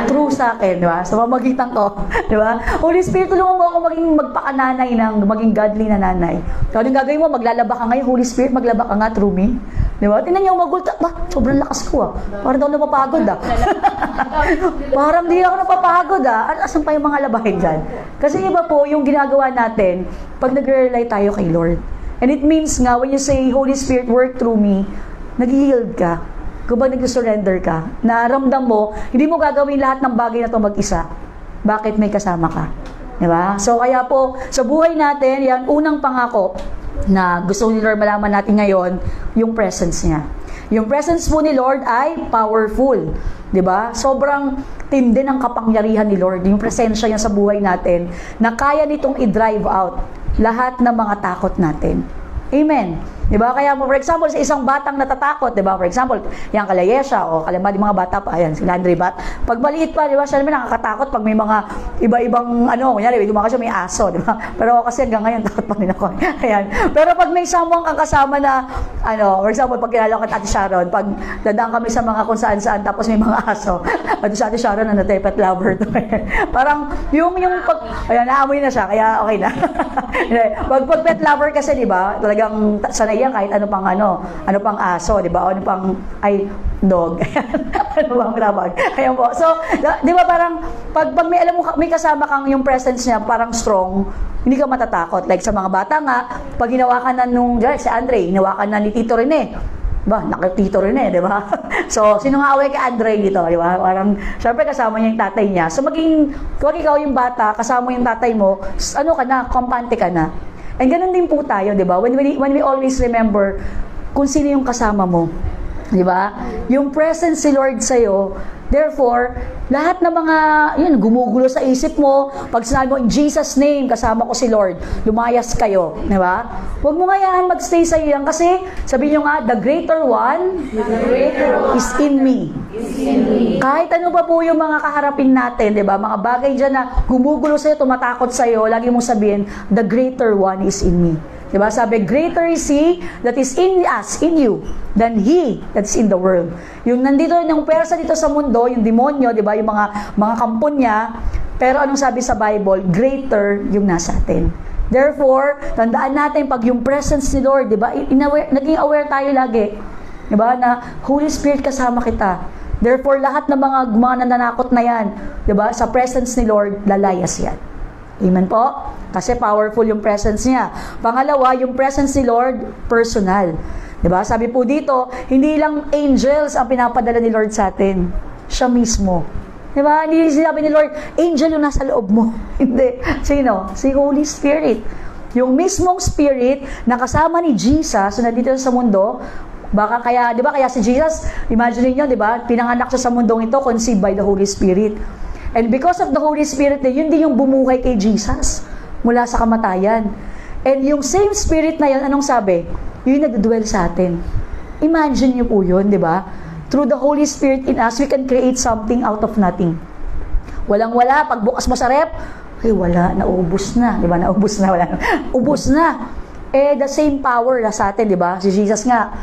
through sa akin, diba? Sa mamagitan ko, diba? Holy Spirit, tulungan mo ako magpakananay maging godly na nanay. Kaya yung gagawin mo, maglalaba ka ngayon, Holy Spirit, maglaba ka nga through me. Diba? Tingnan niyo, magulta. Sobrang lakas ko Parang daw napapagod Parang di ako napapagod Asan pa yung mga labahin dyan? Kasi iba po, yung ginagawa natin, pag nag-rely tayo kay Lord. And it means nga, when you say, Holy Spirit, work through me, nag-yield ka. Kung ba nag-surrender ka, naramdam mo, hindi mo gagawin lahat ng bagay na ito mag-isa. Bakit? May kasama ka. Diba? So, kaya po, sa buhay natin, yan, unang pangako na gusto ni Lord malaman natin ngayon, yung presence niya. Yung presence po ni Lord ay powerful. Diba? Sobrang tindi ng kapangyarihan ni Lord. Yung presensya niya sa buhay natin na kaya nitong i-drive out lahat ng mga takot natin. Amen. Diba? Kaya for example, sa isang batang natatakot, diba? For example, yung kalayesya o kalimba mga bata pa, ayan, si Landry Bat. Pag maliit pa, diba, siya naman nakakatakot pag may mga iba-ibang, kunyari, dumakas siya may aso, diba? Pero kasi hanggang ngayon, takot pa rin ako. Ayan. Pero pag may someone kang kasama na, for example, pag kilala ko at Ate Sharon, pag dadaan kami sa mga kung saan-saan, tapos may mga aso, at sa Ate Sharon, pet lover to. Parang, yung pag, naamoy na siya, kaya okay na. Pag pet lover kasi, diba, talagang sanay yan kahit ano pang aso, di ba? Ano pang, dog. Ano bang rabag? Ayan po. So, di ba parang, pag may alam mo, may kasama kang yung presence niya, parang strong, hindi ka matatakot. Like sa mga bata nga, pag hinawakan na si Andre, hinawakan na ni Tito Rene. Ba, nakatito Rene, di ba? So, sino nga away kay Andre dito, di ba? Parang, syempre kasama niya yung tatay niya. So, kung ikaw yung bata, kasama yung tatay mo, kampante ka na. And ganun din po tayo, di ba? When we always remember kung sino yung kasama mo. Di ba? Yung presence si Lord sa'yo, therefore, lahat ng mga, gumugulo sa isip mo, pag sinabi mo, in Jesus' name, kasama ko si Lord, lumayas kayo. Di ba? Huwag mo ngayon magstay sa iyo yan kasi, sabihin nyo nga, the greater one is in me. Kahit ano pa po yung mga kaharapin natin, di ba? Mga bagay dyan na gumugulo sa'yo, tumatakot sa'yo, lagi mong sabihin, the greater one is in me. Diba? Sabi, greater is He that is in us, in you, than He that is in the world. Yung nandito, yung persa dito sa mundo, yung demonyo, diba? Yung mga kampon niya, pero anong sabi sa Bible? Greater yung nasa atin. Therefore, tandaan natin pag yung presence ni Lord, diba? Naging aware tayo lagi. Diba? Na Holy Spirit kasama kita. Therefore, lahat ng mga nananakot na yan, diba? Sa presence ni Lord, lalayas yan. Amen po? Kasi powerful yung presence niya. Pangalawa, yung presence ni Lord, personal. Diba? Sabi po dito, hindi lang angels ang pinapadala ni Lord sa atin. Siya mismo. Diba? Hindi sinabi ni Lord, angel yung nasa loob mo. Hindi. Sino? Si Holy Spirit. Yung mismong Spirit na kasama ni Jesus na dito sa mundo, baka kaya, di ba, kaya si Jesus, imagine niyo, di ba, pinanganak siya sa mundong ito, conceived by the Holy Spirit. And because of the Holy Spirit, yun din yung bumuhay kay Jesus mula sa kamatayan. And yung same Spirit na yun, anong sabi? Yun nagdudwell sa atin. Imagine niyo po yun, di ba? Through the Holy Spirit in us, we can create something out of nothing. Walang-wala, pagbukas mo sa rep, wala, naubos na, di ba? Naubos na, wala na. Ubos na. The same power na sa atin, di ba? Si Jesus nga,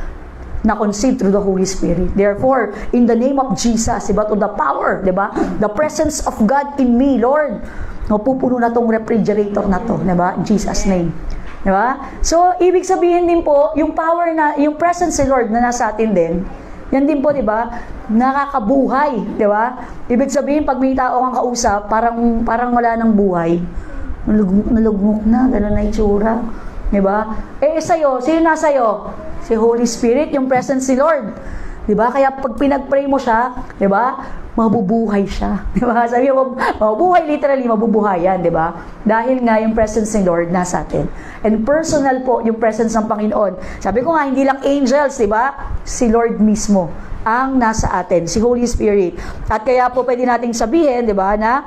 na-conceived through the Holy Spirit. Therefore, in the name of Jesus, diba, to the power, diba, the presence of God in me, Lord, pupuno na tong refrigerator na to, diba, in Jesus' name. Diba? So, ibig sabihin din po, yung power na, yung presence ni Lord na nasa atin din, yan din po, diba, nakakabuhay, diba? Ibig sabihin, pag may tao kang kausap, parang wala nang buhay. Nalugmok na, gano'n na itsura. Diba? Sa'yo, sino na sa'yo? Si Holy Spirit, yung presence ni Lord. Diba? Kaya pag pinag-pray mo siya, diba? Mabubuhay siya. Diba? Sabi mo, mabubuhay, literally, mabubuhayan, diba? Dahil nga yung presence ni Lord nasa atin. And personal po yung presence ng Panginoon. Sabi ko nga, hindi lang angels, diba? Si Lord mismo ang nasa atin, si Holy Spirit. At kaya po pwede nating sabihin, diba, na,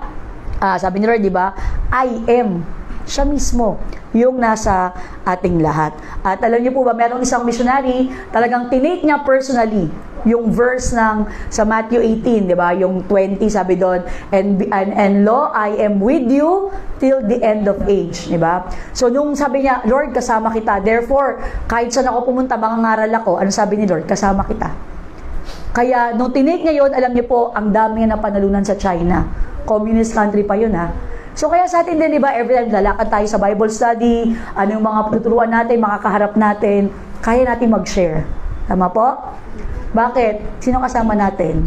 sabi ni Lord, diba? I am. Siya mismo yung nasa ating lahat. At alam niyo po ba, merong isang missionary, talagang tinake niya personally yung verse sa Matthew 18, di ba? Yung 20, sabi doon, and lo, I am with you till the end of age, di ba? So, nung sabi niya, Lord, kasama kita. Therefore, kahit saan ako pumunta, mangangaral ako, ano sabi ni Lord? Kasama kita. Kaya, nung tinake niya yun, alam niyo po, ang dami na panalunan sa China. Communist country pa yun, ha? So, kaya sa atin din, di ba, every time lalakad tayo sa Bible study, ano yung mga tuturuan natin, mga kaharap natin, kaya natin mag-share. Tama po? Bakit? Sino kasama natin?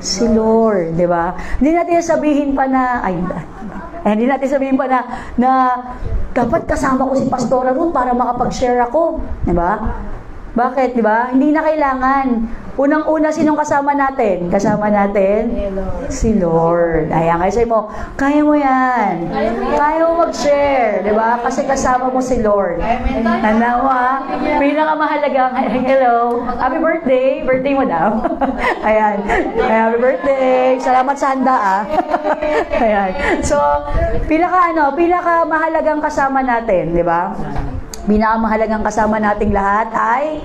Si Lord, di ba? Hindi natin sabihin pa na, hindi natin sabihin pa na dapat kasama ko si Pastora Ruth para makapag-share ako. Diba? Bakit, diba? Hindi na kailangan. Unang-una, sinong kasama natin? Kasama natin? Si Lord. Ayan, kasi mo, kaya mo yan. Kaya mo mag-share, diba? Kasi kasama mo si Lord. Tanda mo ha? Pinakamahalaga, hello, happy birthday. Birthday mo daw. Ayan. Happy birthday. Salamat sa handa ah. Ayan. So, pinakamahalagang kasama natin, diba? Pinakamahalagang kasama nating lahat ay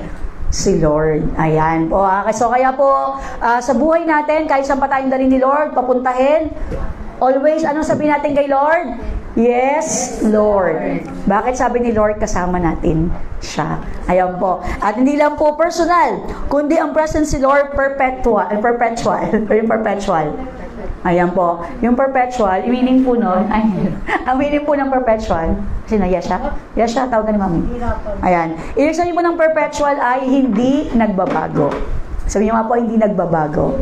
si Lord. Ayan po. So kaya po, sa buhay natin, kahit saan pa tayong dali ni Lord, papuntahin, always, anong sabihin natin kay Lord? Yes, Lord. Bakit sabi ni Lord, kasama natin siya? Ayan po. At hindi lang po personal, kundi ang presence si Lord perpetual. Ayan po. Yung perpetual, meaning po nun, ang meaning po ng perpetual, sino? Yesha? Yesha, tawag ni Mami. Ayan. Ibig sabihin po ng perpetual ay hindi nagbabago. Sabi niyo nga po, hindi nagbabago.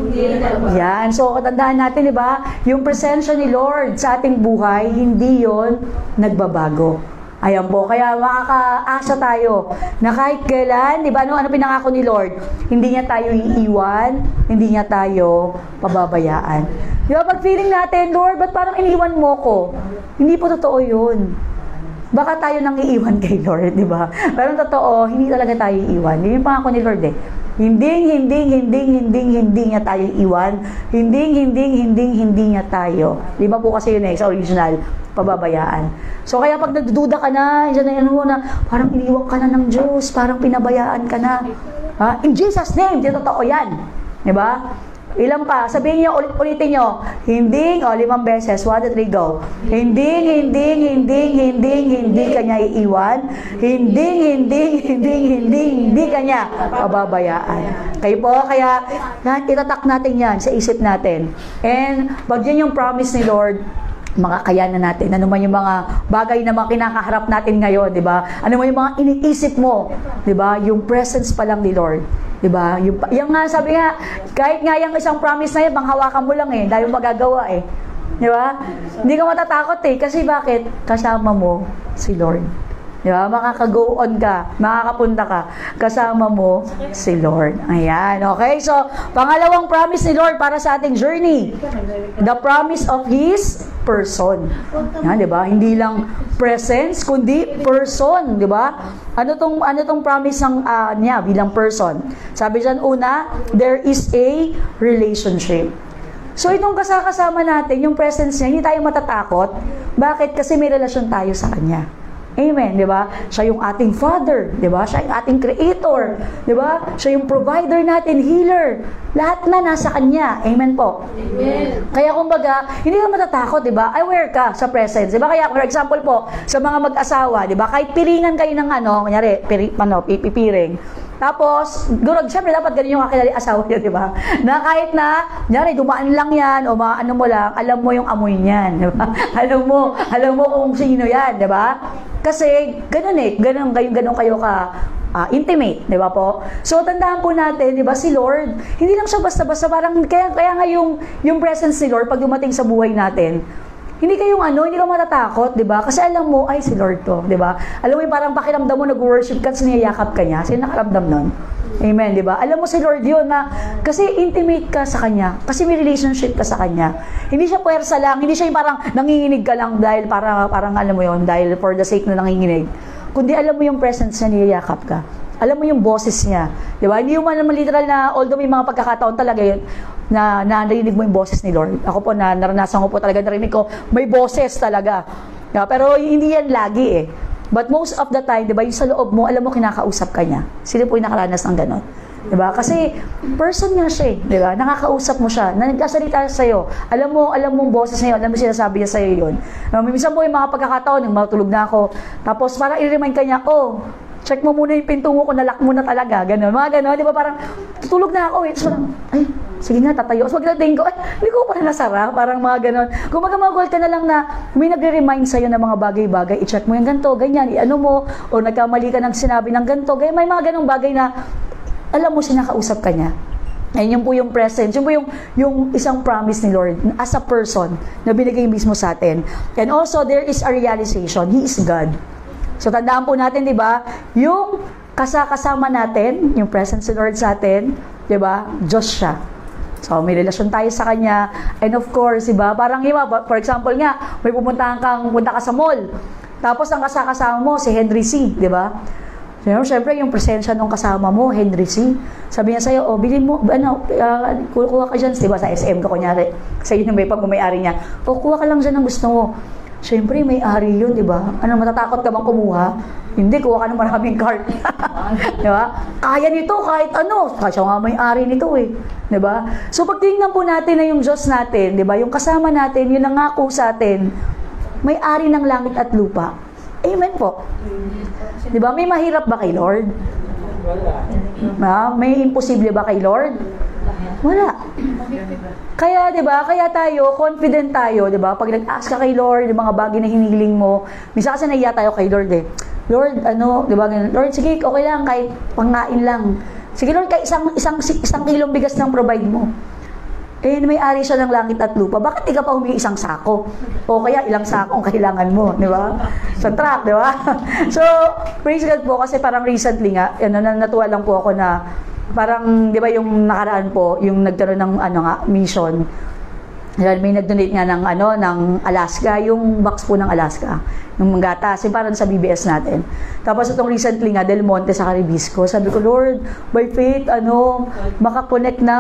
Yan. So, katandaan natin, di ba? Yung presensya ni Lord sa ating buhay, hindi yon nagbabago. Ayan po. Kaya makakaasa tayo na kahit kailan, di ba, ano pinangako ni Lord? Hindi niya tayo iiwan, hindi niya tayo pababayaan. Di ba, pag feeling natin, Lord, ba't parang iniwan mo ko? Hindi po totoo yun. Baka tayo nang iiwan kay Lord, di ba? Pero totoo, hindi talaga tayo iiwan. Yun yung pangako ni Lord eh. Hindi niya tayo iwan. Hindi niya tayo. Di ba po kasi yun eh, sa original, pababayaan. So kaya pag nagdududa ka na, parang iniwan ka na ng Diyos, parang pinabayaan ka na. Ha? In Jesus' name, di totoo yan. Di ba? Ilan pa? Sabihin niyo, ulitin niyo. Hindi, 5 beses. 1, 2, 3, go. Hindi kanya iiwan. Hindi kanya pababayaan. Kayo po, kaya itatak natin yan sa isip natin. And, pag yan yung promise ni Lord, makakayanan natin. Ano man yung mga bagay na mga kinakaharap natin ngayon, di ba? Ano man yung mga iniisip mo, di ba? Yung presence pa lang ni Lord. Diba? Yung nga, sabi nga, kahit nga yung isang promise na yan, panghawakan mo lang eh, dahil magagawa eh. Diba? Hindi ka matatakot eh, kasi bakit? Kasama mo si Lord. Diba? Makaka-go on ka, makakapunta ka, kasama mo si Lord. Ayan, okay? So, pangalawang promise ni Lord para sa ating journey, the promise of His person. Yan, diba? Hindi lang presence, kundi person, diba? Ano tong promise ng niya bilang person? Sabi dyan, una, there is a relationship. So, itong kasama natin, yung presence niya, hindi tayo matatakot. Bakit? Kasi may relasyon tayo sa Kanya. Amen, di ba? Siya yung ating Father, di ba? Siya yung ating Creator, di ba? Siya yung provider natin, healer. Lahat na nasa Kanya. Amen po. Amen. Kaya kumbaga, hindi ka matatakot, di ba? Aware ka sa presence, di ba? Kaya, for example po, sa mga mag-asawa, di ba? Kahit piringan kayo ng kunyari, pipiring. Tapos, siyempre dapat ganun yung kakilala asawa niya, di ba? Na kahit na, nyari, dumaan lang yan, o ano mo lang, alam mo yung amoy niyan, di ba? alam mo kung sino yan, di ba? Kasi, ganun kayo ka intimate, di ba po? So, tandaan po natin, di ba, si Lord, hindi lang siya basta-basta, parang, kaya nga yung presence ni Lord, pag dumating sa buhay natin, hindi ka matatakot, di ba? Kasi alam mo, ay, si Lord to, di ba? Alam mo yung parang pakiramdam mo, nag-worship ka, siniyakap ka niya. Sino nakaramdam nun? Amen, di ba? Alam mo si Lord yun na, kasi intimate ka sa Kanya, kasi may relationship ka sa Kanya. Hindi siya puwersa lang, hindi siya yung parang nanginginig ka lang dahil parang alam mo yun, dahil for the sake na nanginginig. Kundi alam mo yung presence niya, niyayakap ka. Alam mo yung boses niya. Di ba? Hindi yung naman literal na, although may mga pagkakataon talaga yun, na narinig mo yung boses ni Lord. Ako po, naranasan ko po talaga, narinig ko, may boses talaga. Pero hindi yan lagi eh. But most of the time, di ba, yung sa loob mo, alam mo, kinakausap ka niya. Sino po yung nakaranas ng ganon? Di ba? Kasi, person nga siya eh. Di ba? Nakakausap mo siya. Na nagkasalita sa'yo. Alam mo boses niya yun. Alam mo sinasabi niya sa'yo yun. Minsan po yung mga pagkakataon, yung matulog na ako. Tapos, parang i-remind ka niya, check mo muna yung pinto mo kung nalock mo na talaga. Ganon. Mga ganon. Di ba? Parang, tutulog na ako eh. Tapos parang, sige na, tatayo. So, pagdating ko, hindi ko pa nasara. Parang mga ganon. Kung mag-goal ka na lang na may nagre-remind sa'yo ng mga bagay-bagay, i-check mo yung ganito, ganyan, i-ano mo, o nagkamali ka ng sinabi ng ganito, ganyan, may mga ganong bagay na, alam mo, sinakausap ka niya. And yun po yung presence, yun po yung isang promise ni Lord as a person na binigay mismo sa atin. And also, there is a realization, He is God. So, tandaan po natin, di ba, yung kasama natin, yung presence ni Lord sa atin, di ba, Diyos siya. So, may relasyon tayo sa Kanya. And of course, di ba, parang iba, for example nga, may punta ka sa mall. Tapos, ang kasama mo, si Henry C., di ba? Siyempre, yung presensya ng kasama mo, Henry C. Sabi niya sa'yo, bilhin mo, kuha ka dyan, diba, sa SM ka, kunyari. Sa'yo yung may pag-may-ari niya. Kuha ka lang dyan ng gusto mo. Siyempre, may-ari yun, diba? Matatakot ka bang kumuha? Hindi, kuha ka ng maraming cart. Diba? Kaya nito, kahit ano. Kasi nga may-ari nito eh. Diba? So, pagtingnan po natin na yung Diyos natin, diba? Yung kasama natin, yung nangako sa atin, may-ari ng langit at lupa. Amen po. Diba? May mahirap ba kay Lord? May imposible ba kay Lord? Wala. Kaya, diba? Kaya tayo, confident tayo, diba? Pag nag-ask ka kay Lord, yung mga bagay na hinihiling mo, minsan kasi naiya tayo kay Lord eh. Lord, diba? Lord, sige, okay lang, kahit pangkain lang. Sige Lord, kahit isang kilong bigas lang provide mo. May-ari siya ng langit at lupa. Bakit di ka pa humingi isang sako? O kaya ilang sako ang kailangan mo, di ba? Sa truck, di ba? So, praise God po, kasi parang recently nga, natuwa lang po ako na parang, di ba yung nakaraan po, yung nagkaroon ng mission. May nag-donate nga ng Alaska, yung box po ng Alaska, yung gatas, yung parang sa BBS natin. Tapos itong recently nga, Del Monte sa Caribisco, sabi ko, Lord, by faith, makakonect na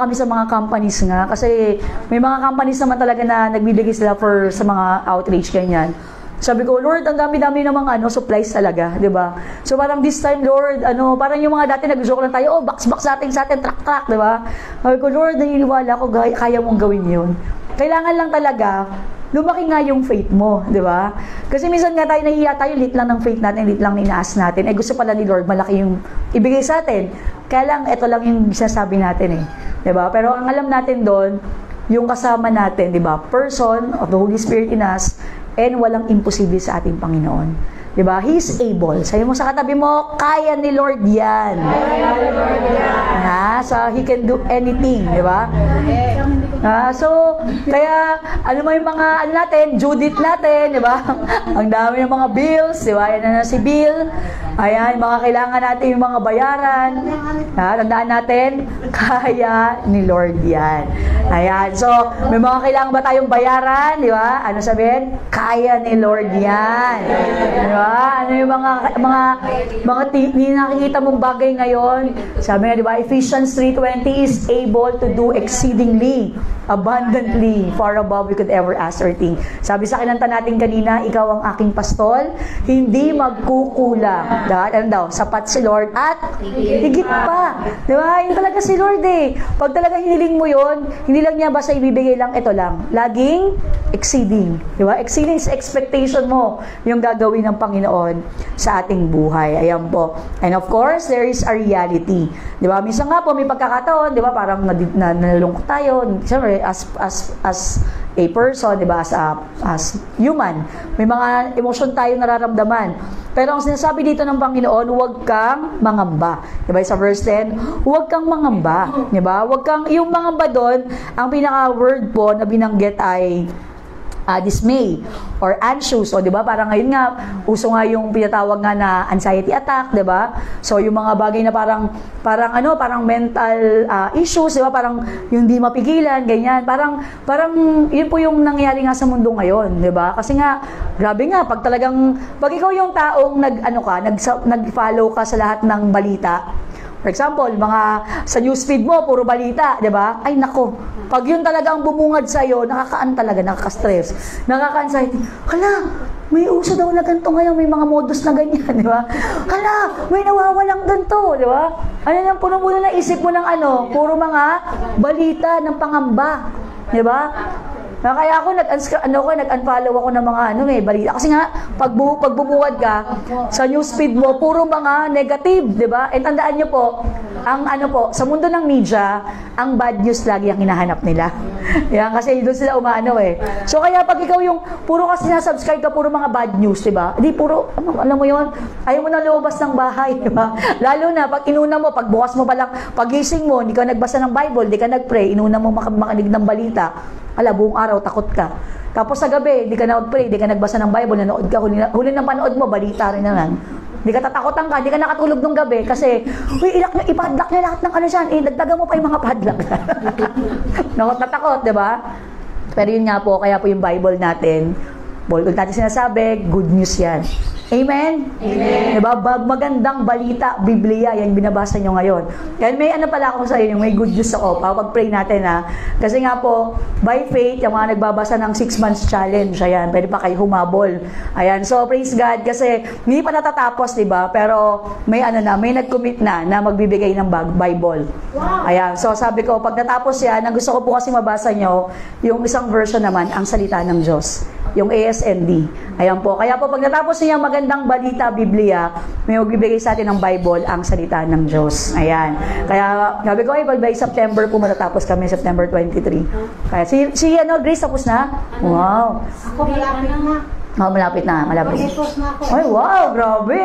kami sa mga companies nga. Kasi may mga companies naman talaga na nagbibigay sila sa mga outreach, ganyan. Sabi ko, Lord, ang dami-dami namang supplies talaga, di ba? So parang this time, Lord, parang yung mga dati nag-joke lang tayo, box natin sa atin, truck, di ba? Sabi ko, Lord, naniniwala ko, kaya mong gawin yun. Kailangan lang talaga, lumaki nga yung faith mo, di ba? Kasi minsan nga tayo, nahihiya tayo, lit lang ng faith natin, lit lang ninaas natin. Gusto pala ni Lord, malaki yung ibigay sa atin. Kaya lang, ito lang yung sinasabi natin di ba? Pero ang alam natin doon, yung kasama natin, di ba? Person of the Holy Spirit in us, and walang imposible sa ating Panginoon. Diba? He is able. Sabi mo sa katabi mo, kaya ni Lord yan. Kaya ni Lord yan. So, He can do anything. Diba? So, kaya, mo yung mga, natin, Judith natin, diba? Ang dami ng mga bills, diba? Yan na si Bill. Ayan, mga kailangan natin yung mga bayaran. Tandaan natin, kaya ni Lord yan. Ayan, so, may mga kailangan ba tayong bayaran, diba? Ano sabihin? Kaya ni Lord yan. Diba? Ano yung mga nakikita mong bagay ngayon? Sabi nga, di ba, Ephesians 3:20 is able to do exceedingly, abundantly, far above we could ever ask or think. Sabi sa kinanta natin kanina, ikaw ang aking pastol, hindi magkukulang. Sapat si Lord at higit pa. Di ba? Yun talaga si Lord eh. Pag talaga hiniling mo yun, hindi lang niya basta ibibigay lang, ito lang. Laging exceeding. Di ba? Exceeding sa expectation mo yung gagawin ng Panginoon sa ating buhay. Ayan po. And of course, there is a reality. Di ba? Minsan nga po, may pagkakataon, di ba? Parang nalulungkot tayo. Siyempre, as a person, di ba? As human. May mga emosyon tayo nararamdaman. Pero ang sinasabi dito ng Panginoon, huwag kang mangamba. Di ba? Sa verse 10, huwag kang mangamba. Di ba? Huwag kang, yung mangamba doon, ang pinaka-word po na binanggit ay dismay or anxious, o 'di ba? Parang ngayon nga uso nga yung pinatawag nga na anxiety attack, 'di ba? So yung mga bagay na parang mental issues, 'di ba? Parang yung di mapigilan, ganyan. Parang yun po yung nangyayari nga sa mundo ngayon, 'di ba? Kasi nga grabe nga pag ikaw yung taong nag-follow ka sa lahat ng balita. For example, sa newsfeed mo, puro balita, di ba? Ay, nako. Pag yun talagang bumungad sa'yo, nakaka-stress. Nakaka-anxiety. Hala, may uso daw na ganito ngayon, may mga modus na ganyan, di ba? Hala, may nawawalang ganito, di ba? Ano yung puno-puno na isip mo ng puro mga balita ng pangamba, di ba? Kaya ako nag-unfollow ako ng mga balita. Kasi nga, pag bubungad ka, sa newsfeed mo, puro mga negative, di ba? And tandaan nyo po, sa mundo ng media, ang bad news lagi ang hinahanap nila. Yan, kasi doon sila umaano eh. So kaya pag ikaw yung puro kasi na-subscribe ka, puro mga bad news, di ba? Hindi, puro, alam mo yon, ayaw mo na lumabas ng bahay, di ba? Lalo na, pag inuna mo, pag bukas mo palang, pagising mo, hindi ka nagbasa ng Bible, hindi ka nag-pray, inuna mo makinig ng balita, buong araw, takot ka. Tapos sa gabi, hindi ka nag-pray, hindi ka nagbasa ng Bible, nanood ka, huli ng panood mo, balita rin naman. Hindi ka tatakotan ka, hindi ka nakatulog nung gabi kasi, ipadlock niya lahat ng ano dyan, dagdagan mo pa yung mga padlock. Natakot, di ba? Pero yun nga po, kaya po yung Bible natin, sinasabi, good news yan. Amen? Amen. Diba? Magandang balita, Biblia, yan binabasa nyo ngayon. Kaya may ano pala ako sa inyo, may good news ako. Pag-pray natin ha. Kasi nga po, by faith, yung mga nagbabasa ng 6 months challenge, ayan, pwede pa kayo humabol. Ayan, so praise God, kasi hindi pa natatapos, diba? Pero may ano na, may nag-commit na magbibigay ng Bible. Wow. Ayan, so sabi ko, pag natapos yan, ang gusto ko po kasi mabasa nyo, yung isang version naman, ang salita ng Diyos. Yung ASND. Ayan po. Kaya po, pag natapos niya magandang balita, Biblia, may magbibigay sa atin ng Bible, ang salita ng Diyos. Ayan. Kaya, sabi ko, by September po matatapos kami, September 23. Kaya, si Grace, tapos na? Wow. Ako malapit na. Oh, malapit na. Mag-post na ako. Ay, wow, grabe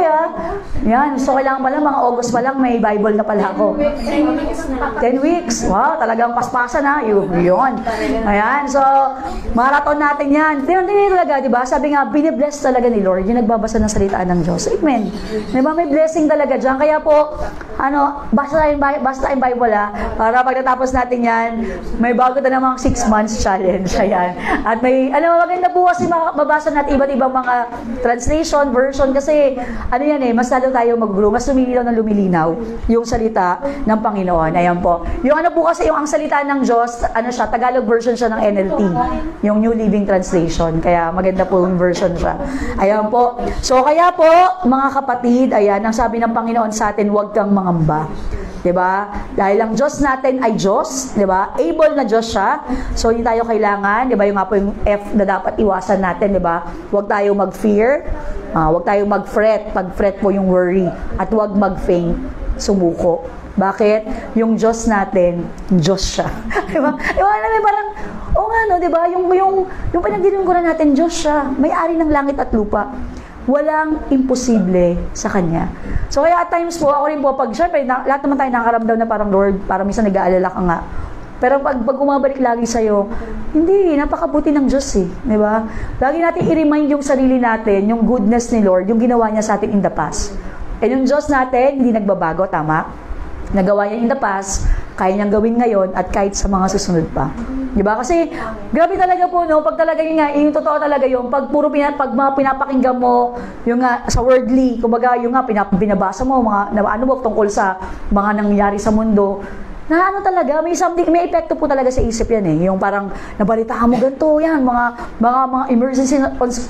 Yan, so kailangan pala, mga August pa lang, may Bible na pala ako. 10 weeks. Wow, talagang paspasan Yun. Ayan, so, marathon natin yan. Tingnan talaga, di ba? Sabi nga, binibless talaga ni Lord, yung nagbabasa ng salita ng Diyos. Amen. Di ba? May blessing talaga dyan. Kaya po, basta tayong Bible para pag natapos natin yan, may bago na namang 6 months challenge. Ayan. At may, maganda po kasi mabasa natin iba't ibang mga translation, version, kasi yan mas lalo tayo mag-grow, mas lumilinaw yung salita ng Panginoon. Ayan po. Yung po kasi, yung ang salita ng Diyos, siya, Tagalog version siya ng NLT, yung New Living Translation. Kaya maganda po yung version siya. Ayan po. So, kaya po, mga kapatid, ayan, ang sabi ng Panginoon sa atin, huwag kang mangamba. Diba? Dahil ang Diyos natin ay Diyos, diba? Able na Diyos siya. So, hindi tayo kailangan, diba? Yung nga po yung F na dapat iwasan natin, diba? Huwag tayo mag-fear, huwag tayo mag-fret. Pag-fret po yung worry. At huwag mag-faint, sumuko. Bakit? Yung Diyos natin, Diyos siya. Diba? Parang, diba? Yung pinagdilingkuran natin, Diyos siya. May-ari ng langit at lupa. Walang imposible sa Kanya. So, kaya at times po, ako rin po, syempre, lahat naman tayo nakakaramdam na parang, Lord, parang minsan nag-aalala ka nga. Pero pag umabalik lagi sa'yo, hindi, napakabuti ng Diyos di ba? Lagi natin i-remind yung sarili natin, yung goodness ni Lord, yung ginawa niya sa atin in the past. And yung Diyos natin, hindi nagbabago, tama? Nagawa niya in the past, kaya niyang gawin ngayon at kahit sa mga susunod pa. Diba? Kasi, grabe talaga po, pag talaga yung totoo talaga yung pag mga pinapakinggan mo, yung sa worldly, kumbaga, yung binabasa mo, tungkol sa mga nangyayari sa mundo, talaga, may epekto po talaga sa isip yan Yung parang, nabalitaan mo ganito, yan, mga emergency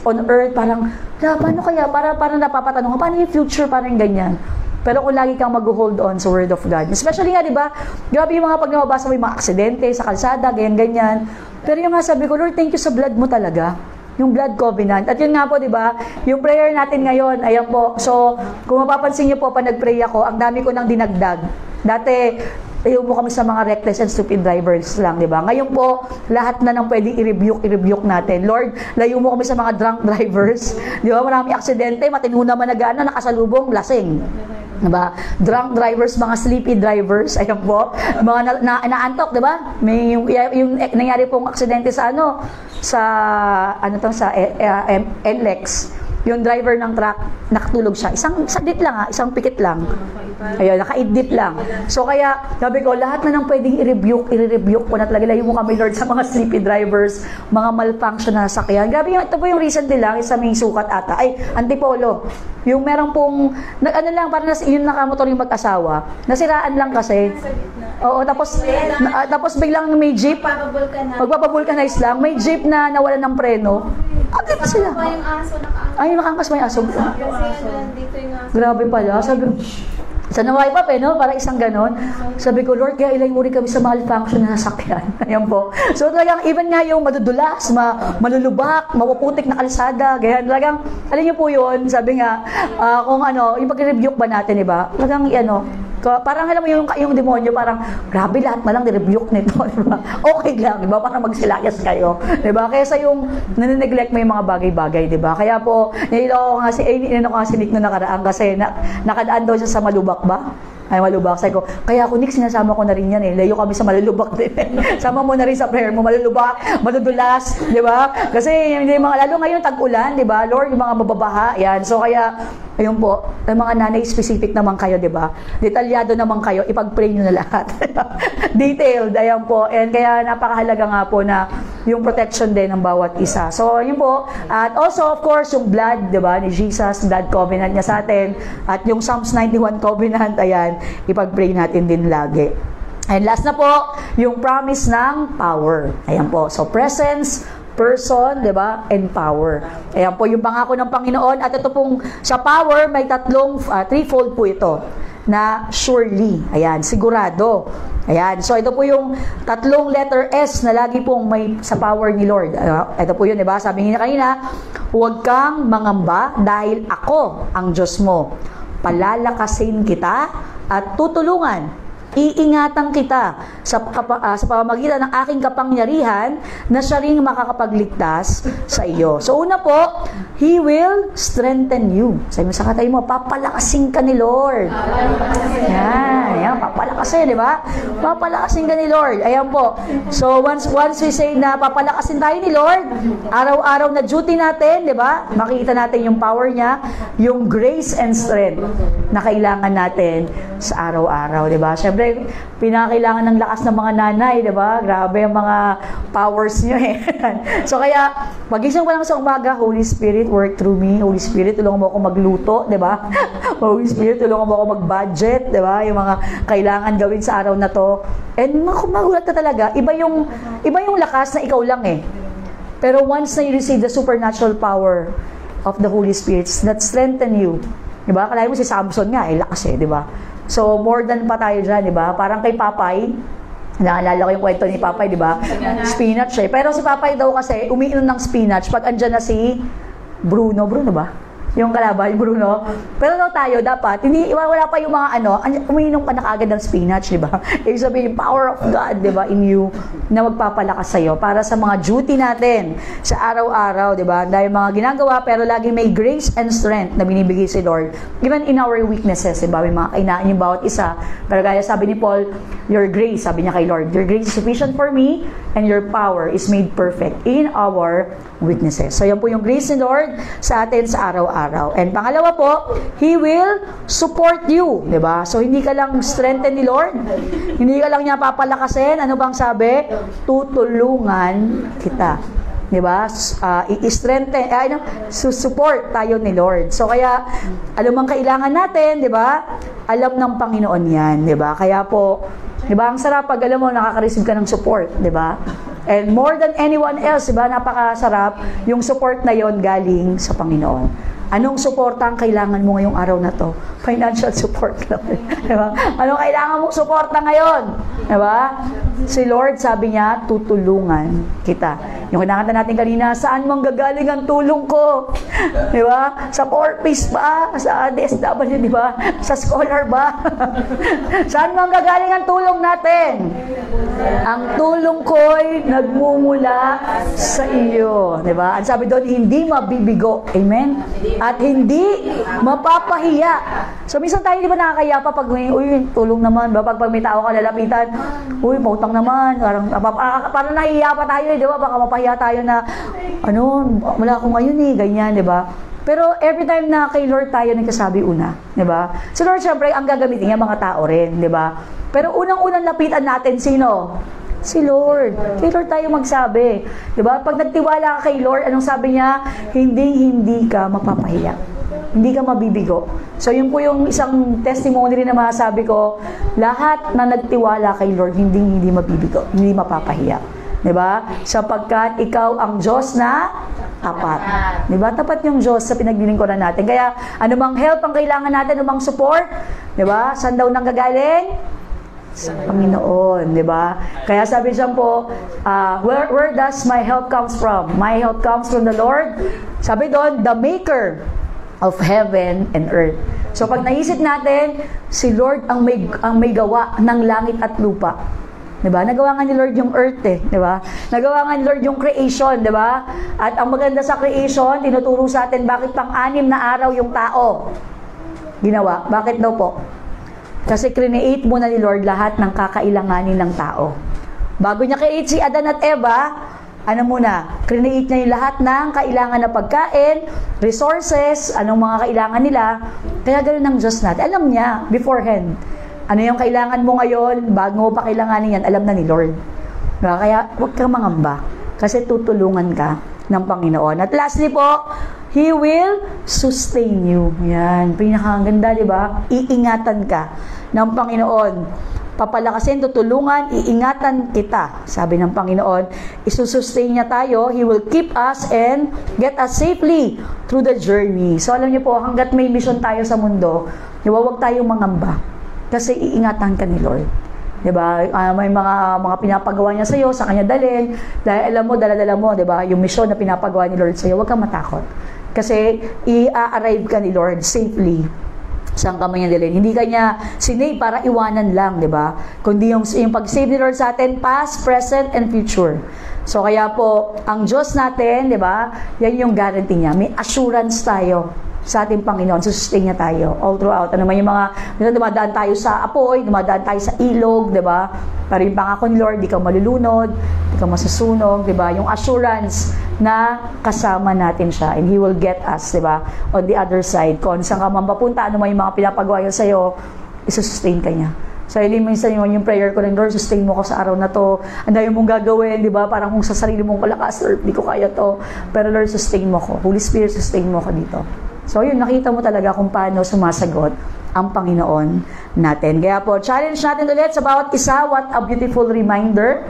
on earth, parang, paano kaya, parang napapatanong, paano yung future, parang ganyan. Pero kung lagi kang mag-hold on sa Word of God. Especially nga, di ba, grabe yung mga pag nababasa mo yung mga aksidente sa kalsada, ganyan-ganyan. Pero yung nga sabi ko, Lord, thank you sa blood mo talaga. Yung blood covenant. At yun nga po, di ba, yung prayer natin ngayon, ayan po. So, kung mapapansin niyo po, pa nag-pray ako, ang dami ko nang dinagdag. Dati, ayaw mo kami sa mga reckless and stupid drivers lang, di ba? Ngayon po, lahat na nang pwedeng i-rebuke natin. Lord, layo mo kami sa mga drunk drivers. Di ba? Marami aksidente, matino naman nakasalubong, lasing. Diba? Drunk drivers, mga sleepy drivers, ayan po, mga naantok, diba? May yung nangyari pong aksidente sa NLEX, yung driver ng truck, nakatulog siya. Isang isang pikit lang. Ayun, nakaidip lang. So kaya, sabi ko, lahat na nang pwedeng i-rebuke ko na talaga. Layo mo kami, Lord, sa mga sleepy drivers, mga malfunction na sakyan. Grabe, ito po yung recently lang, isa may sukat ata. Ay, Antipolo. Yung meron pong, parang yung nakamotor yung mag-asawa. Nasiraan lang kasi. Oo, tapos biglang may jeep. Magpapavulcanize lang. May jeep na nawalan ng preno. Agad pa sila. Ay, nakangkas may aso. Grabe pala. Sabi ko, sa naway pa para isang ganon. Sabi ko, Lord, kaya ilay mo rin kami sa malfunction na nasakyan. Ayan po. So talagang, even nga yung madudulas, malulubak, mapuputik na kalsada, ganyan. Talagang, alam niyo po yun, sabi nga, kung yung pag-rebuke ba natin, diba? Talagang, Parang alam mo yung demonyo, parang grabe lahat na lang nirebuke nito, di ba? Okay lang, di ba? Para magsilayas kayo, di ba? Kaysa yung nanineglect mo yung mga bagay-bagay, di ba? Kaya po, niloko ko nga si Nick na nakaraan kasi nakadaan daw siya sa Malubak ba? Ay, Malubak. Sabi ko, kaya ako, Nick, sinasama ko na rin yan eh. Layo kami sa Malulubak din eh. Sama mo na rin sa prayer mo, Malulubak, madudulas, di ba? Kasi hindi mga, lalo ngayon tag-ulan, di ba? Lord, yung mga mababaha, yan. So, kaya, ayun po, yung mga nanay specific naman kayo, di ba? Detalyado naman kayo, ipag-pray nyo na lahat. Detailed, ayan po. And kaya napakahalaga nga po na yung protection din ng bawat isa. So, yun po. At also, of course, yung blood, di ba, ni Jesus, blood covenant niya sa atin. At yung Psalms 91 covenant, ayan, ipag-pray natin din lagi. And last na po, yung promise ng power. Ayan po. So, presence, person, di ba? And power. Ayan po yung pangako ng Panginoon. At ito pong sa power, may threefold po ito. Na surely. Ayan, sigurado. Ayan. So, ito po yung tatlong letter S na lagi pong may sa power ni Lord. Ito po yun, di ba? Sabi niya kanina, huwag kang mangamba dahil ako ang Diyos mo. Palalakasin kita at tutulungan. Iingatan kita sa pamamagitan ng aking kapangyarihan na siya ring makakapagligtas sa iyo. So una po, He will strengthen you. Sabi mo sa katay mo, papalakasin ka ni Lord. Yan, papalakasin, di ba? Papalakasin ka ni Lord. Ayan po. So once we say na papalakasin tayo ni Lord, araw-araw na duty natin, di ba? Makita natin yung power niya, yung grace and strength na kailangan natin sa araw-araw, di ba? Siyempre, pinakailangan ng lakas ng mga nanay, di ba? Grabe ang mga powers nyo eh. So kaya, pagising ko lang sa umaga, Holy Spirit, work through me. Holy Spirit, tulungan mo ako magluto, di ba? Holy Spirit, tulungan mo ako mag-budget, di ba? Yung mga kailangan gawin sa araw na to. And magulat ka talaga, iba yung lakas na ikaw lang eh. Pero once na you receive the supernatural power of the Holy Spirit, that strengthen you. Di ba? Kalahin mo si Samson nga, lakas eh, di ba? So, more than pa tayo dyan, di ba? Parang kay Papay, naalala ko yung kwento ni Papay, di ba? Spinach eh. Pero si Papay daw kasi, umiinom ng spinach pag andyan na si Bruno ba? Yung kalaban, yung Bruno. Pero daw tayo, dapat, wala pa yung mga umiinom ka na kaagad ng spinach, di ba? Ibig sabihin, power of God, di ba, in you, na magpapalakas sa'yo para sa mga duty natin sa araw-araw, di ba? Dahil mga ginagawa, pero lagi may grace and strength na binibigay si Lord. Even in our weaknesses, di ba? May mga kainaan yung bawat isa. Pero gaya sabi ni Paul, your grace, sabi niya kay Lord, your grace is sufficient for me, and your power is made perfect in our weaknesses. So, yan po yung grace ni Lord sa atin sa araw-araw. And pangalawa po, He will support you. Diba? So, hindi ka lang strengthen ni Lord. Hindi ka lang niya papalakasin. Ano bang sabi? Tutulungan kita. Diba? I-strengthen, support tayo ni Lord. So, kaya, alam ang kailangan natin, diba? Alam ng Panginoon yan. Diba? Kaya po, diba? Ang sarap pag alam mo, nakaka-receive ka ng support. Diba? And more than anyone else, diba? Napakasarap yung support na yon galing sa Panginoon. Anong suporta ang kailangan mo ngayong araw na to? Financial support lang. Diba? Anong kailangan mong suporta ngayon? Diba? Si Lord, sabi niya, tutulungan kita. Yung kinakanta natin kanina, saan mang gagaling ang tulong ko? Diba? Sa Porpis ba? Sa DSW, diba? Sa Scholar ba? Saan mang gagaling ang tulong natin? Ang tulong ko'y nagmumula sa iyo. Diba? Ang sabi doon, hindi mabibigo. Amen? At hindi mapapahiya. So, minsan tayo, di ba nakakaya pa pag may, tulong naman, ba? Pag may tao ka lalapitan, pautang naman, parang nahihiya pa tayo, di ba? Baka mapahiya tayo na, wala ko ngayon ganyan, di ba? Pero every time na kay Lord tayo nagsasabi una, di ba? Si Lord, syempre, ang gagamitin niya, mga tao rin, di ba? Pero unang-unang lapitan natin, sino? Si Lord. Kay Lord tayo magsabi. Diba? Pag nagtiwala ka kay Lord, anong sabi niya? Hindi ka mapapahiya. Hindi ka mabibigo. So, yun po yung isang testimony rin na masasabi ko, lahat na nagtiwala kay Lord, hindi mabibigo. Hindi mapapahiya. Diba? Sapagkat ikaw ang Diyos na tapat. Diba? Tapat yung Diyos sa pinaglilingkuran natin. Kaya, anumang help ang kailangan natin, anumang support, diba? Saan daw nanggagaling? Sa Panginoon, di ba? Kaya sabi diyan po, where does my help comes from? My help comes from the Lord. Sabi doon, the maker of heaven and earth. So pag naisip natin, si Lord ang may gawa ng langit at lupa. 'Di ba? Nagawa nga ni Lord yung earth 'di ba? Nagawa nga ni Lord yung creation, 'di ba? At ang maganda sa creation, tinuturo sa atin bakit pang-anim na araw yung tao ginawa. Bakit daw po? Kasi create muna ni Lord lahat ng kakailanganin ng tao. Bago niya create si Adan at Eva, ano muna? Create niya yung lahat ng kailangan na pagkain, resources, anong mga kailangan nila. Kaya ganoon ang Diyos natin. Alam niya beforehand. Ano yung kailangan mo ngayon, bago mo pa kailanganin yan, alam na ni Lord. Kaya huwag kang mangamba. Kasi tutulungan ka ng Panginoon. At lastly po, He will sustain you. Yan. Pinakaganda, di ba? Iingatan ka ng Panginoon. Papalakasin, tutulungan, iingatan kita. Sabi ng Panginoon, isusustain niya tayo. He will keep us and get us safely through the journey. So alam niyo po, hanggat may mission tayo sa mundo, huwag tayong mangamba. Kasi iingatan ka ni Lord. 'Di ba? May mga pinapagawa niya sa iyo, sa kanya dalhin. Dahil alam mo, dala-dala mo, 'di ba? Yung mission na pinapagawa ni Lord sa iyo, huwag kang matakot. Kasi i-arrive ka ni Lord safely. Saan ka man niya dalhin. Hindi kanya sinave para iwanan lang, 'di ba? Kundi yung pag-save ni Lord sa atin, past, present, and future. So kaya po, ang Diyos natin, 'di ba? Yan yung guarantee niya. May assurance tayo sa ating Panginoon, sustain niya tayo all throughout. Ano man yung mga, dumadaan tayo sa apoy, dumadaan tayo sa ilog, di ba? Pero yung pangako ni Lord, di ka malulunod, di ka masusunog, di ba? Yung assurance na kasama natin siya and He will get us, di ba? On the other side, kung saan ka man papunta, ano man yung mga pinapagawa niya sa'yo, isusustain ka niya. So, minsan yung prayer ko rin, Lord, sustain mo ko sa araw na to. Ang dami mong gagawin, di ba? Parang kung sa sarili mong kalakas, Lord, di ko kaya to. Pero Lord, sustain mo ko. Holy Spirit, sustain mo ko dito. So, yun, nakita mo talaga kung paano sumasagot ang Panginoon natin. Kaya po, challenge natin ulit sa bawat isa. What a beautiful reminder.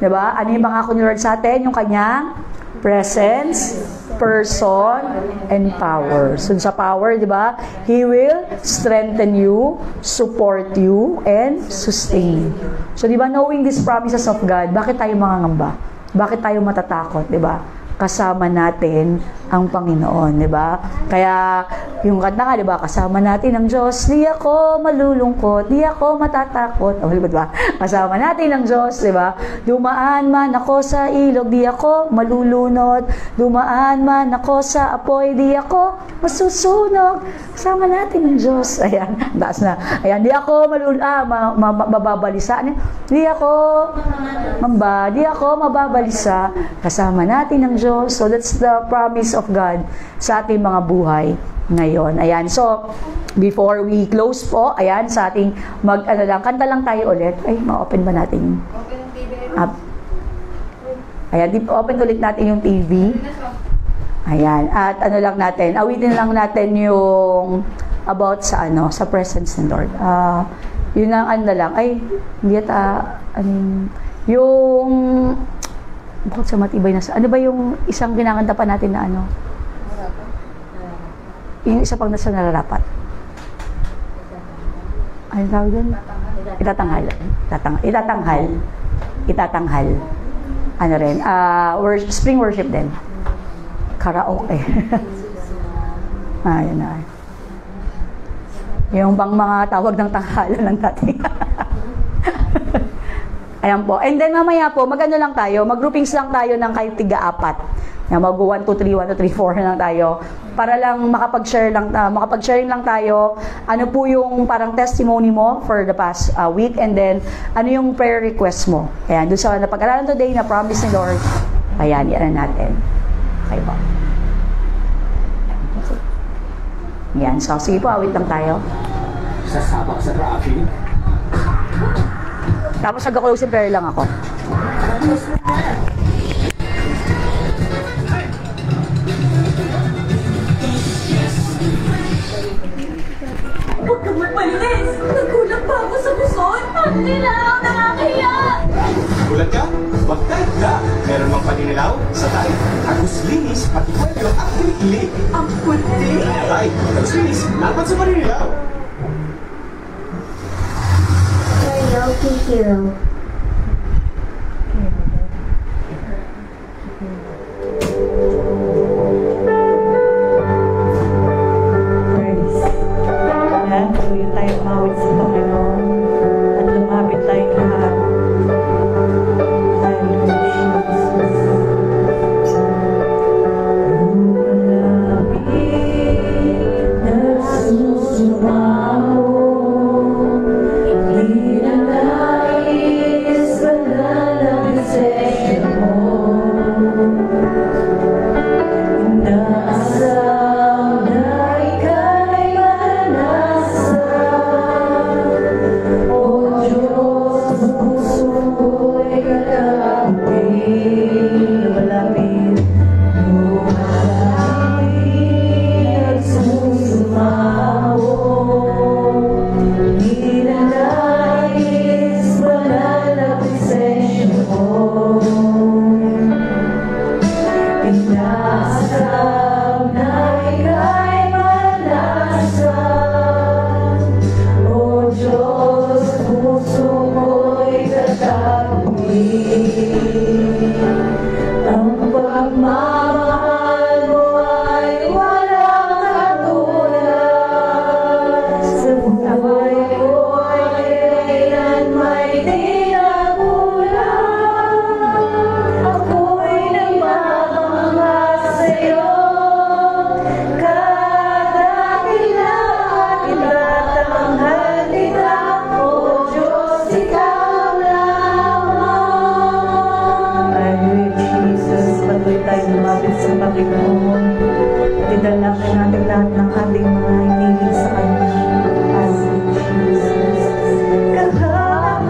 Diba? Ano yung pangako ni Lord sa atin? Yung kanyang presence, person, and power. So, sa power, diba? He will strengthen you, support you, and sustain. So, diba, knowing these promises of God, bakit tayo mangangamba? Bakit tayo matatakot? Diba? Kasama natin ang Panginoon, di ba? Kaya, yung kanta nga, di ba? Kasama natin ang Diyos, di ako malulungkot, di ako matatakot. O, di ba? Kasama natin ang Diyos, di ba? Dumaan man ako sa ilog, di ako malulunod. Dumaan man ako sa apoy, di ako masusunog. Kasama natin ang Diyos. Ayan, taas na. Ayan, di ako mababalisa. Di ako mababalisa. Kasama natin ang Diyos. So, that's the promise of God sa ating mga buhay ngayon. Ayan. So, before we close po, ayan, sa ating kanta lang tayo ulit. Ay, ma-open ba natin? Open ang TV. Ayan, open ulit natin yung TV. Ayan. At lang natin, awitin lang natin yung about sa presence ng Lord. Yun ang lang. Ay, hindi yung bukod sa matibay na ano ba yung isang kinakanta pa natin na yung isa pang nasa nararapat. Ano tawag doon? Itatanghal. Ano rin? Spring worship din. Karaoke. Ayun na. Yung bang mga tawag ng tanghalan ng dating. Ayan po. And then mamaya po, lang tayo, mag-groupings lang tayo ng kahit 3-4. Mag 1, 2, 3, 1, 2, 3, 4 na lang tayo. Para lang makapag-sharing lang tayo. Ano po yung parang testimony mo for the past week. And then, ano yung prayer request mo. Ayan, doon sa napag-aralan today na promise ni Lord. Ayan, yan natin. Okay po. Yan. So, sige po, awit lang tayo. Sasabak sa traffic. Tapos nag-closing prayer lang ako. Huwag kang magmalinis! Nagulat pa ako sa buson! Ang nilaw! Nakakahiya! Gulat ka? Bagtay ka! Meron mang paninilaw sa tayo. Agus linis, pati kwento at kilikili. Ang puti! Ay, agus linis, dapat sa paninilaw. Karaoke Hero. natin lahat ng ating mga hinihiling sa Kanya. As in Jesus. Kahanap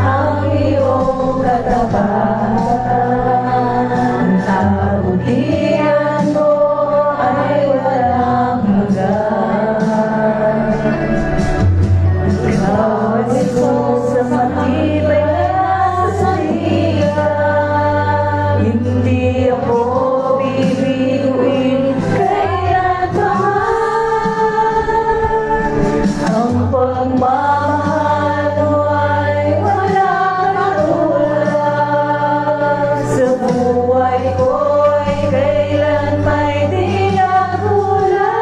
ang iyong katapatan. Kabutihan mo ay walang hanggan. Ikaw ay Jesus sa matibay na sandigan. Hindi ako bibiguin kailanman. Ang pagmamahal mo ay walang katulad. Sa buhay ko'y kailan may di nagulang.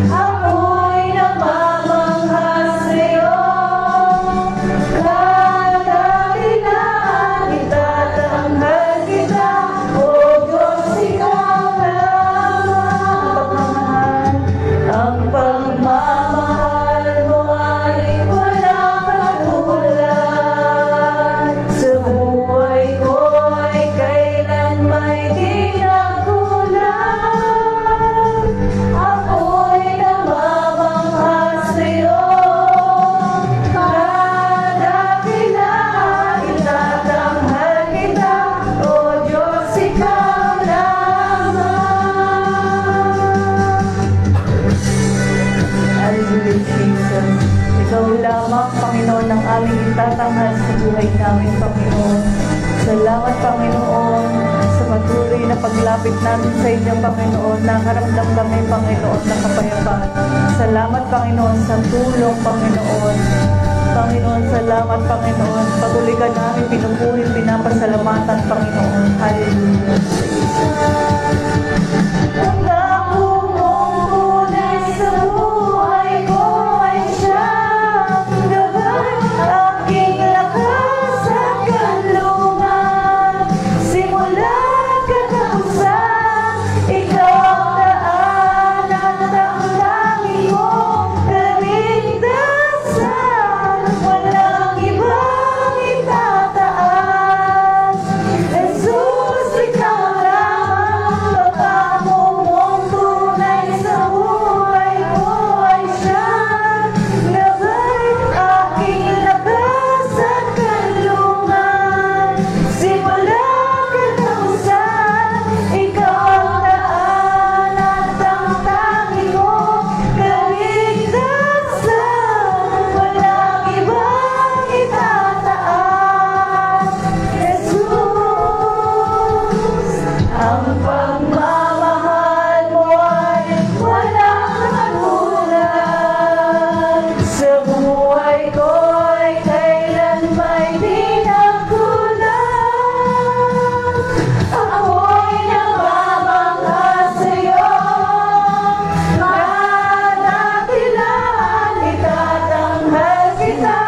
Ako'y namamangha sa'yo. Kadakilaan itatanghal kita. O Diyos, ikaw lamang. Ang pagmamahal mo ay walang katulad. Sa buhay ko'y kailan may di nagulang. Ako'y namamangha sa'yo. Kadakilaan itatanghal kita. O Diyos, ikaw lamang. Hallelujah, Jesus. Ikaw lamang, Panginoon, ang aming itatanghal sa buhay namin, Panginoon. Salamat, Panginoon, sa patuloy na paglapit namin sa inyo, Panginoon. Nakaramdam kami, Panginoon, ng kapayapaan. Salamat, Panginoon, sa tulong, Panginoon. Panginoon, salamat, Panginoon. Patuloy ka namin pinupuhin, pinapasalamatan, Panginoon. Hallelujah. Pangako mong tunay sa buhay ko ay siyang gabay, aking lakas at kanlungan. Simula katapusan, ikaw ang daan at ang langit mong kaligtasan. Walang ibang itataas. Jesus, ikaw lamang. Pangako mong tunay sa buhay ko ay siyang gabay, aking lakas at kanlungan. Simula katapusan, ikaw ang daan at ang tanging mong kaligtasan. Walang ibang itataas. Jesus, ang pagmamahal mo ay walang katulad. Sa buhay ko'y kailan may di nagulang. Ako'y namamangha sa'yo. Kadakilaan itatanghal kita.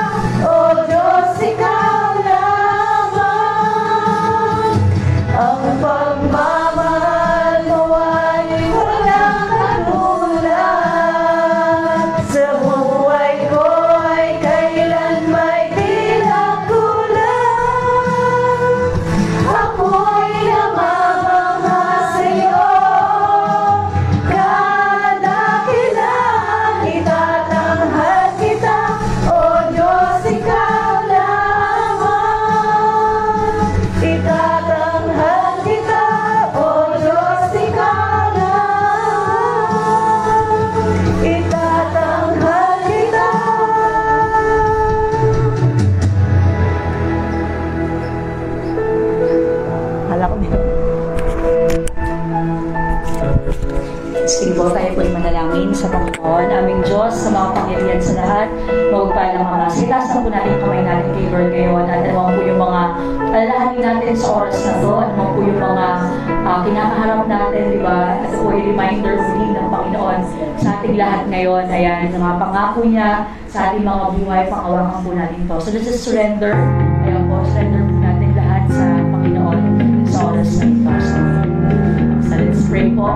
O Diyos, ikaw lamang. Ang pagmamahal mo ay walang katulad. Sa buhay ko'y kailan may di nagulang. Ako'y namamangha sa'yo. Kadakilaan itatanghal kita. O Diyos, ikaw lamang. Itatanghal kita. O Diyos, ikaw lamang. Itatanghal kita. Hala ko nito. Sige po, tayo po'y manalangin sa Panginoon. Aming Diyos, sa mga pangyarihan sa lahat, mawagpalang mga sitasan po natin kamay natin kay Lord ngayon. At ano po yung mga alalahanin natin sa oras na to, ano po yung mga kinakaharap natin, di ba? At po yung reminder muli ng Panginoon sa ating lahat ngayon. Ayan, sa mga pangako niya, sa ating mga buhay, pangawakan po natin to. So let's just surrender. Ayan po, surrender po natin lahat sa Panginoon sa oras na ito. So let's pray po.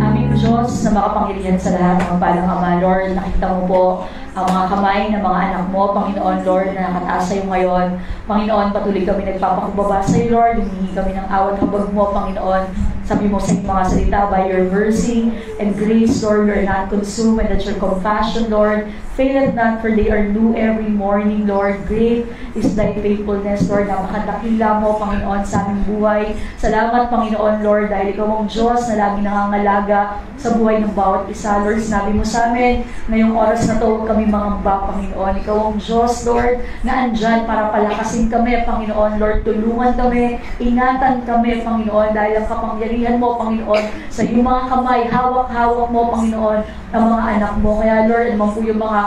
Aming Diyos na makapangyarihan sa lahat ng palang Ama, Lord, nakita mo po ang mga kamay ng mga anak mo, Panginoon, Lord, na nakataas sa iyo ngayon. Panginoon, patuloy kami nagpapakumbaba sa iyo, Lord. Humingi kami ng awat habag mo, Panginoon, Sabi mo sa iyong mga salita, by your mercy and grace, Lord, we are not consumed, and that your compassion, Lord, faileth not, for they are new every morning, Lord. Great is thy faithfulness, Lord. Napakadakila mo, Panginoon, sa aming buhay. Salamat, Panginoon, Lord, dahil ikaw ang Diyos na lagi nangangalaga sa buhay ng bawat isa. Lord, sinabi mo sa amin, ngayong oras na to, huwag kami mangamba, Panginoon. Ikaw ang Diyos, Lord, na andyan para palakasin kami, Panginoon. Lord, tulungan kami, ingatan kami, Panginoon, dahil ang kapangyarihan mo, Panginoon, sa iyong mga kamay, hawak-hawak mo, Panginoon, ang mga anak mo. Kaya, Lord, ano po yung mga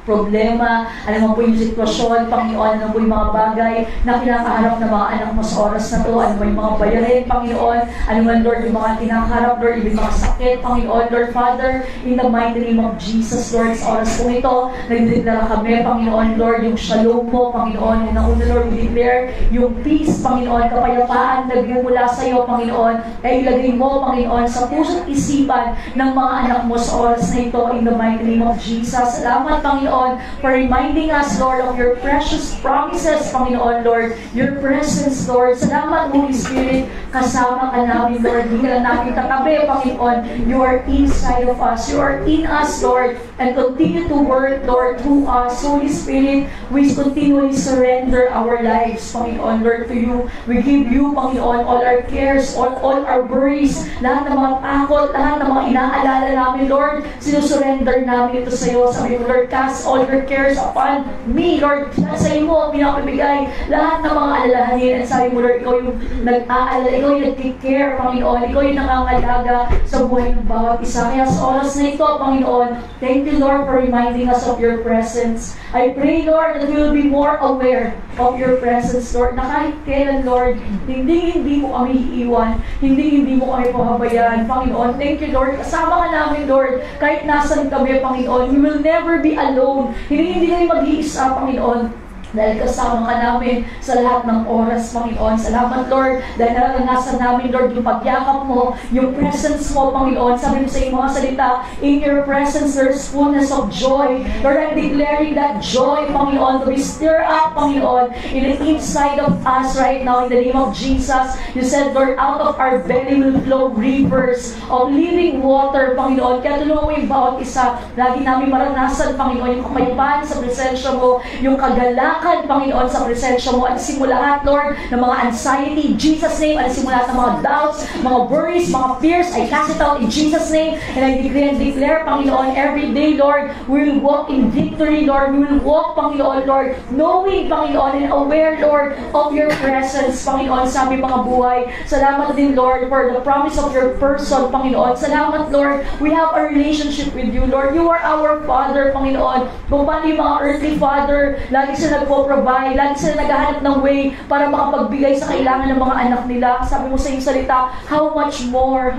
problema, ano po yung sitwasyon, Panginoon, ano po yung mga bagay na kinakaharap ng mga anak mo sa oras na to, ano po yung mga bayarin, Panginoon, ano man, Lord, yung mga kinakaharap, Lord, yung mga sakit, Panginoon, Lord, Father, in the mighty name of Jesus, Lord, sa oras po ito, nagdeklara kami, Panginoon, Lord, yung shalom mo, Panginoon, una, Lord, we declare yung peace, Panginoon, kapayapaan, nagmumula sa iyo, Panginoon, ay ilagay mo, Panginoon, sa puso't isipan ng mga anak mo sa oras na ito, in the mighty name of Jesus. Salamat, Panginoon, for reminding us, Lord, of your precious promises, Panginoon, Lord, your presence, Lord. Salamat, Holy Spirit, kasama ka namin, Lord. Hindi ka lang namin katabi, Panginoon. You are inside of us. You are in us, Lord, and continue to work, Lord, through us. Holy Spirit, we continually surrender our lives, Panginoon, Lord, to you. We give you, Panginoon, all our cares, all our worries, lahat ng mga takot, lahat ng mga inaalala namin, Lord, sinusurrender namin ito sa iyo. Sabi mo, Lord, cast all your cares upon me, Lord. Sa iyo mo, pinapabigay lahat ng mga alalahanin. At sabi mo, Lord, ikaw yung nag-aalala, ikaw yung nag-care, Panginoon. Ikaw yung nangangalaga sa buhay ng bawat isa. Kaya sa oras na ito, Panginoon, thank you, Lord, for reminding us of your presence. I pray, Lord, that we will be more aware of your presence, Lord, na kahit kailan, Lord, hindi mo kami iiwan, hindi mo kami pahabayaan, Panginoon. Thank you, Lord. Kasama ka namin, Lord, kahit nasan kami, Panginoon. We will never be alone. Hindi kami mag-iisa, Panginoon. Dahil kasama ka namin sa lahat ng oras, Panginoon. Salamat, Lord, dahil naranasan namin, Lord, yung pagyakap mo, yung presence mo, Panginoon. Sabi mo sa iyong mga salita, in your presence there's fullness of joy. Lord, I'm declaring that joy, Panginoon, to be stirred up, Panginoon, in the inside of us right now, in the name of Jesus. You said, Lord, out of our belly will flow rivers of living water, Panginoon. Kaya tulungan mo yung bawat isa. Lagi namin maranasan, Panginoon, yung kapayapaan sa presensya mo, yung kagalakan, Panginoon, sa presensya mo. Alisin mo lahat, Lord, ng mga anxiety, in Jesus' name. Alisin mo lahat ng mga doubts, mga worries, mga fears. I cast it out in Jesus' name. And I declare, Panginoon, every day, Lord, we will walk in victory, Lord. We will walk, Panginoon, Lord, knowing, Panginoon, and aware, Lord, of your presence, Panginoon, sa aming mga buhay. Salamat din, Lord, for the promise of your person, Panginoon. Salamat, Lord, we have a relationship with you, Lord. You are our Father, Panginoon. Kung paano yung mga earthly Father, lagi sila nagpo-provide, lagi sila naghahanap ng way para makapagbigay sa kailangan ng mga anak nila. Sabi mo sa iyong salita, how much more,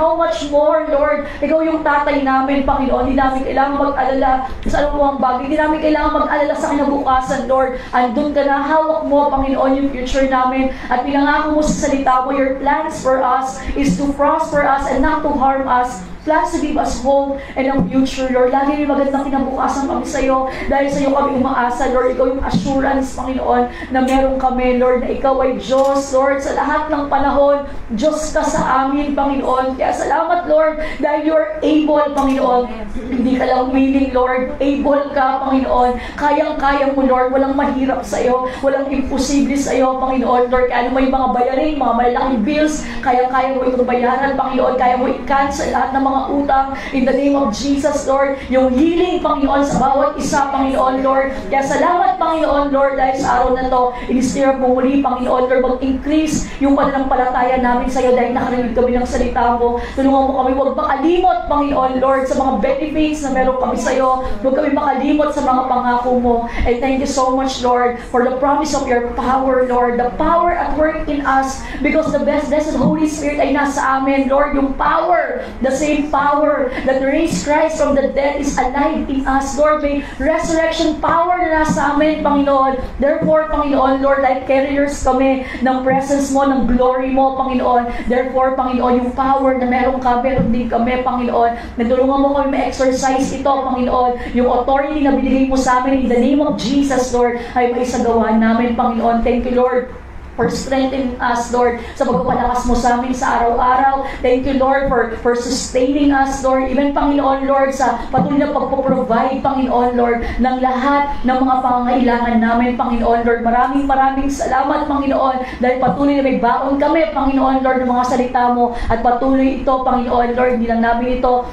Lord? Ikaw yung tatay namin, Panginoon. Hindi namin kailangan mag-alala sa anumang bagay. Hindi namin kailangan mag-alala sa kinabukasan, Lord. Andun ka na, hawak mo, Panginoon, yung future namin. At pinangako mo sa salita mo, your plans for us is to prosper us and not to harm us. Plans to give us hope and a future, Lord. Lagi may magandang kinabukasan kami sa iyo. Dahil sa iyo kami umaasa, Lord. Ikaw yung assurance, Panginoon, na meron kami, Lord, na ikaw ay Diyos, Lord. Sa lahat ng panahon, Diyos ka sa amin, Panginoon. Kaya salamat, Lord, dahil you are able, Panginoon. Hindi ka lang willing, Lord. Able ka, Panginoon. Kayang-kaya mo, Lord. Walang mahirap sa iyo. Walang imposible sa iyo, Panginoon, Lord. Kaya ano may mga bayarin, mga malalaking bills, kaya-kaya mo itong bayaran, Panginoon. Kaya mo i-cancel lahat ng mga utang in the name of Jesus, Lord. Yung healing, Panginoon, sa bawat isa, Panginoon, Lord. Kaya salamat, Panginoon, Lord, dahil sa araw na to, in-stir mo muli, Panginoon, Lord, mag-increase yung pananampalataya namin sa iyo dahil nakarinig kami ng salita mo. Tulungan mo kami, huwag makalimot, Panginoon, Lord, sa mga benefits na meron kami sa iyo. Huwag kami makalimot sa mga pangako mo. And thank you so much, Lord, for the promise of your power, Lord. The power at work in us because the blessed Holy Spirit ay nasa amin, Lord. Yung power, the same power that raised Christ from the dead is alive in us, Lord. May resurrection power na nasa amin, Panginoon. Therefore, Panginoon, Lord, like carriers kami ng presence mo, ng glory mo, Panginoon. Therefore, Panginoon, yung power na meron ka, meron din kami, Panginoon. Natulungan mo kami ma-exercise ito, Panginoon. Yung authority na binigay mo sa amin in the name of Jesus, Lord, ay maisagawa namin, Panginoon. Thank you, Lord. for strengthening us, Lord, sa pagpapalakas mo sa amin sa araw-araw. Thank you, Lord, for sustaining us, Lord. Even, Panginoon, Lord, sa patuloy na pagpaprovide, Panginoon, Lord, ng lahat ng mga pangangailangan namin, Panginoon, Lord. Maraming salamat, Panginoon, dahil patuloy na may baon kami, Panginoon, Lord, ng mga salita mo. At patuloy ito, Panginoon, Lord, hindi lang namin ito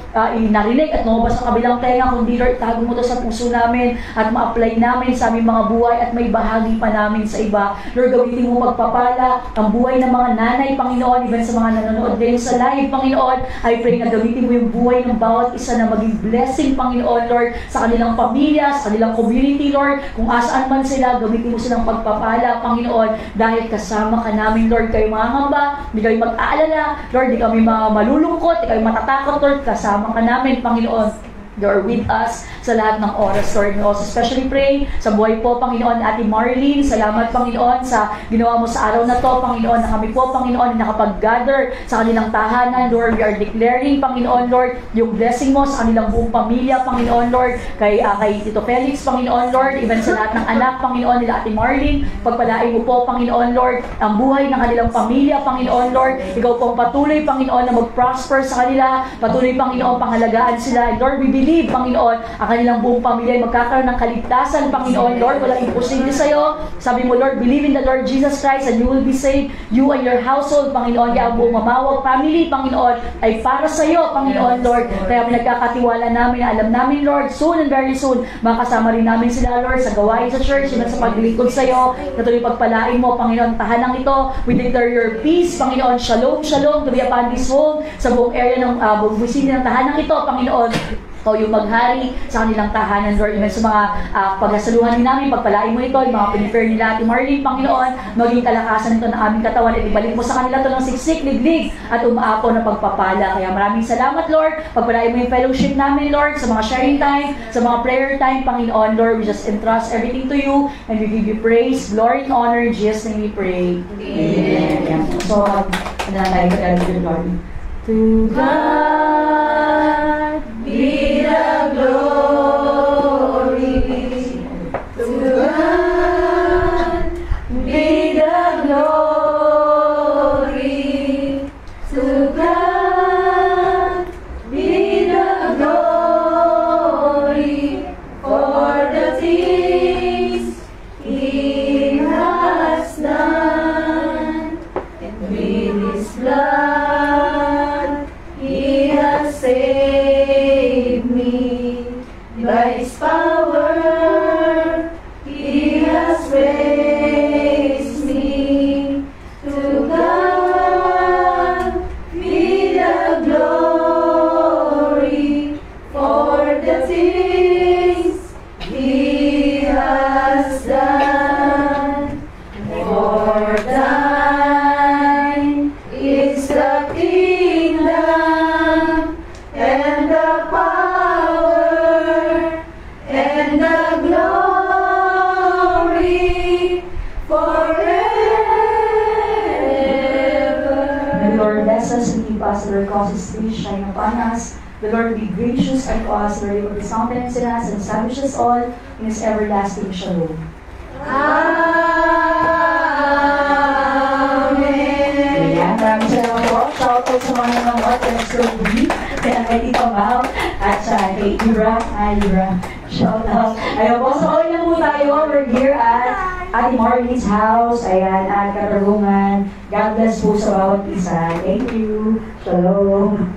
narinig at lumabas sa kabilang tenga, kundi, Lord, tago mo ito sa puso namin at ma-apply namin sa aming mga buhay at may bahagi pa namin sa iba. Lord, gawitin mo pagpapala ang buhay ng mga nanay, Panginoon, even sa mga nanonood din sa live, Panginoon. I pray na gawitin mo yung buhay ng bawat isa na maging blessing, Panginoon, Lord, sa kanilang pamilya, sa kanilang community, Lord. Kung asaan man sila, gawitin mo silang pagpapala, Panginoon, dahil kasama ka namin, Lord. Kayo mangangamba, hindi kayo mag-aalala, Lord, hindi kami malulungkot, hindi kayo matatakot, Lord. Kasama ka namin, Panginoon. You're with us sa lahat ng oras, Lord. We also especially pray sa buhay po, Panginoon, Ate Marlene. Salamat, Panginoon, sa ginawa mo sa araw na to, Panginoon, na kami po, Panginoon, nakapag-gather sa kanilang tahanan, Lord. We are declaring, Panginoon, Lord, yung blessing mo sa kanilang buong pamilya, Panginoon, Lord, kay Tito Felix, Panginoon, Lord, even sa lahat ng anak, Panginoon, nila Ate Marlene. Pagpalain mo po, Panginoon, Lord, ang buhay ng kanilang pamilya, Panginoon, Lord. Ikaw pong patuloy, Panginoon, na mag-prosper sa kanila. Patuloy, Panginoon, pangalagaan sila. And Lord, we believe, Panginoon, ang kanilang buong pamilya ay magkakaroon ng kaligtasan, Panginoon, Lord. Walang imposible sa'yo. Sabi mo, Lord, believe in the Lord Jesus Christ and you will be saved. You and your household, Panginoon, kaya ang buong mamawag family, Panginoon, ay para sa'yo, Panginoon, Lord. Kaya pinagkakatiwala namin, alam namin, Lord, soon and very soon, makasama rin namin sila, Lord, sa gawain sa church, at sa paglingkod sa'yo. Natuloy pagpalain mo, Panginoon, tahanang ito. We declare your peace, Panginoon. Shalom, shalom, to be upon this home, sa buong area ng buong busina ng tahanang ito, Panginoon. O yung maghari sa kanilang tahanan, Lord. Even sa mga paghasaluhan din namin, pagpalain mo ito, yung mga pinifer nila, Ate Marlene, Panginoon, maging kalakasan ito ng aming katawan at ibalik mo sa kanila ito ng siksik, liglig, at umaapaw na pagpapala. Kaya maraming salamat, Lord. Pagpalain mo yung fellowship namin, Lord, sa mga sharing time, sa mga prayer time, Panginoon, Lord. We just entrust everything to you and we give you praise, glory, and honor. In Jesus' name we pray. Amen. So, tayo ka, Lord. To God be the glory. To God be the glory. To God be the glory for the things He has done. And with His blood He has saved me. By His power He has raised me. To God be the glory for the things He has done. For thine is the kingdom and the power and the glory forever. The Lord bless us and keep us, the Lord cause His face shine upon us. The Lord be gracious unto us, the Lord will His countenance in us and establish us all in His everlasting shalom. Amen. Ayan, maraming salamat po. Shout out sa mga nanonood at nagsurubi. Kaya kay Tito Mau at sa kay Ira. Hi, Ira. Shout out. Ayun po, so all na po tayo. We're here at Ate Marlene's house. Ayan, at Katarungan. God bless po sa bawat isa. Thank you. Shalom.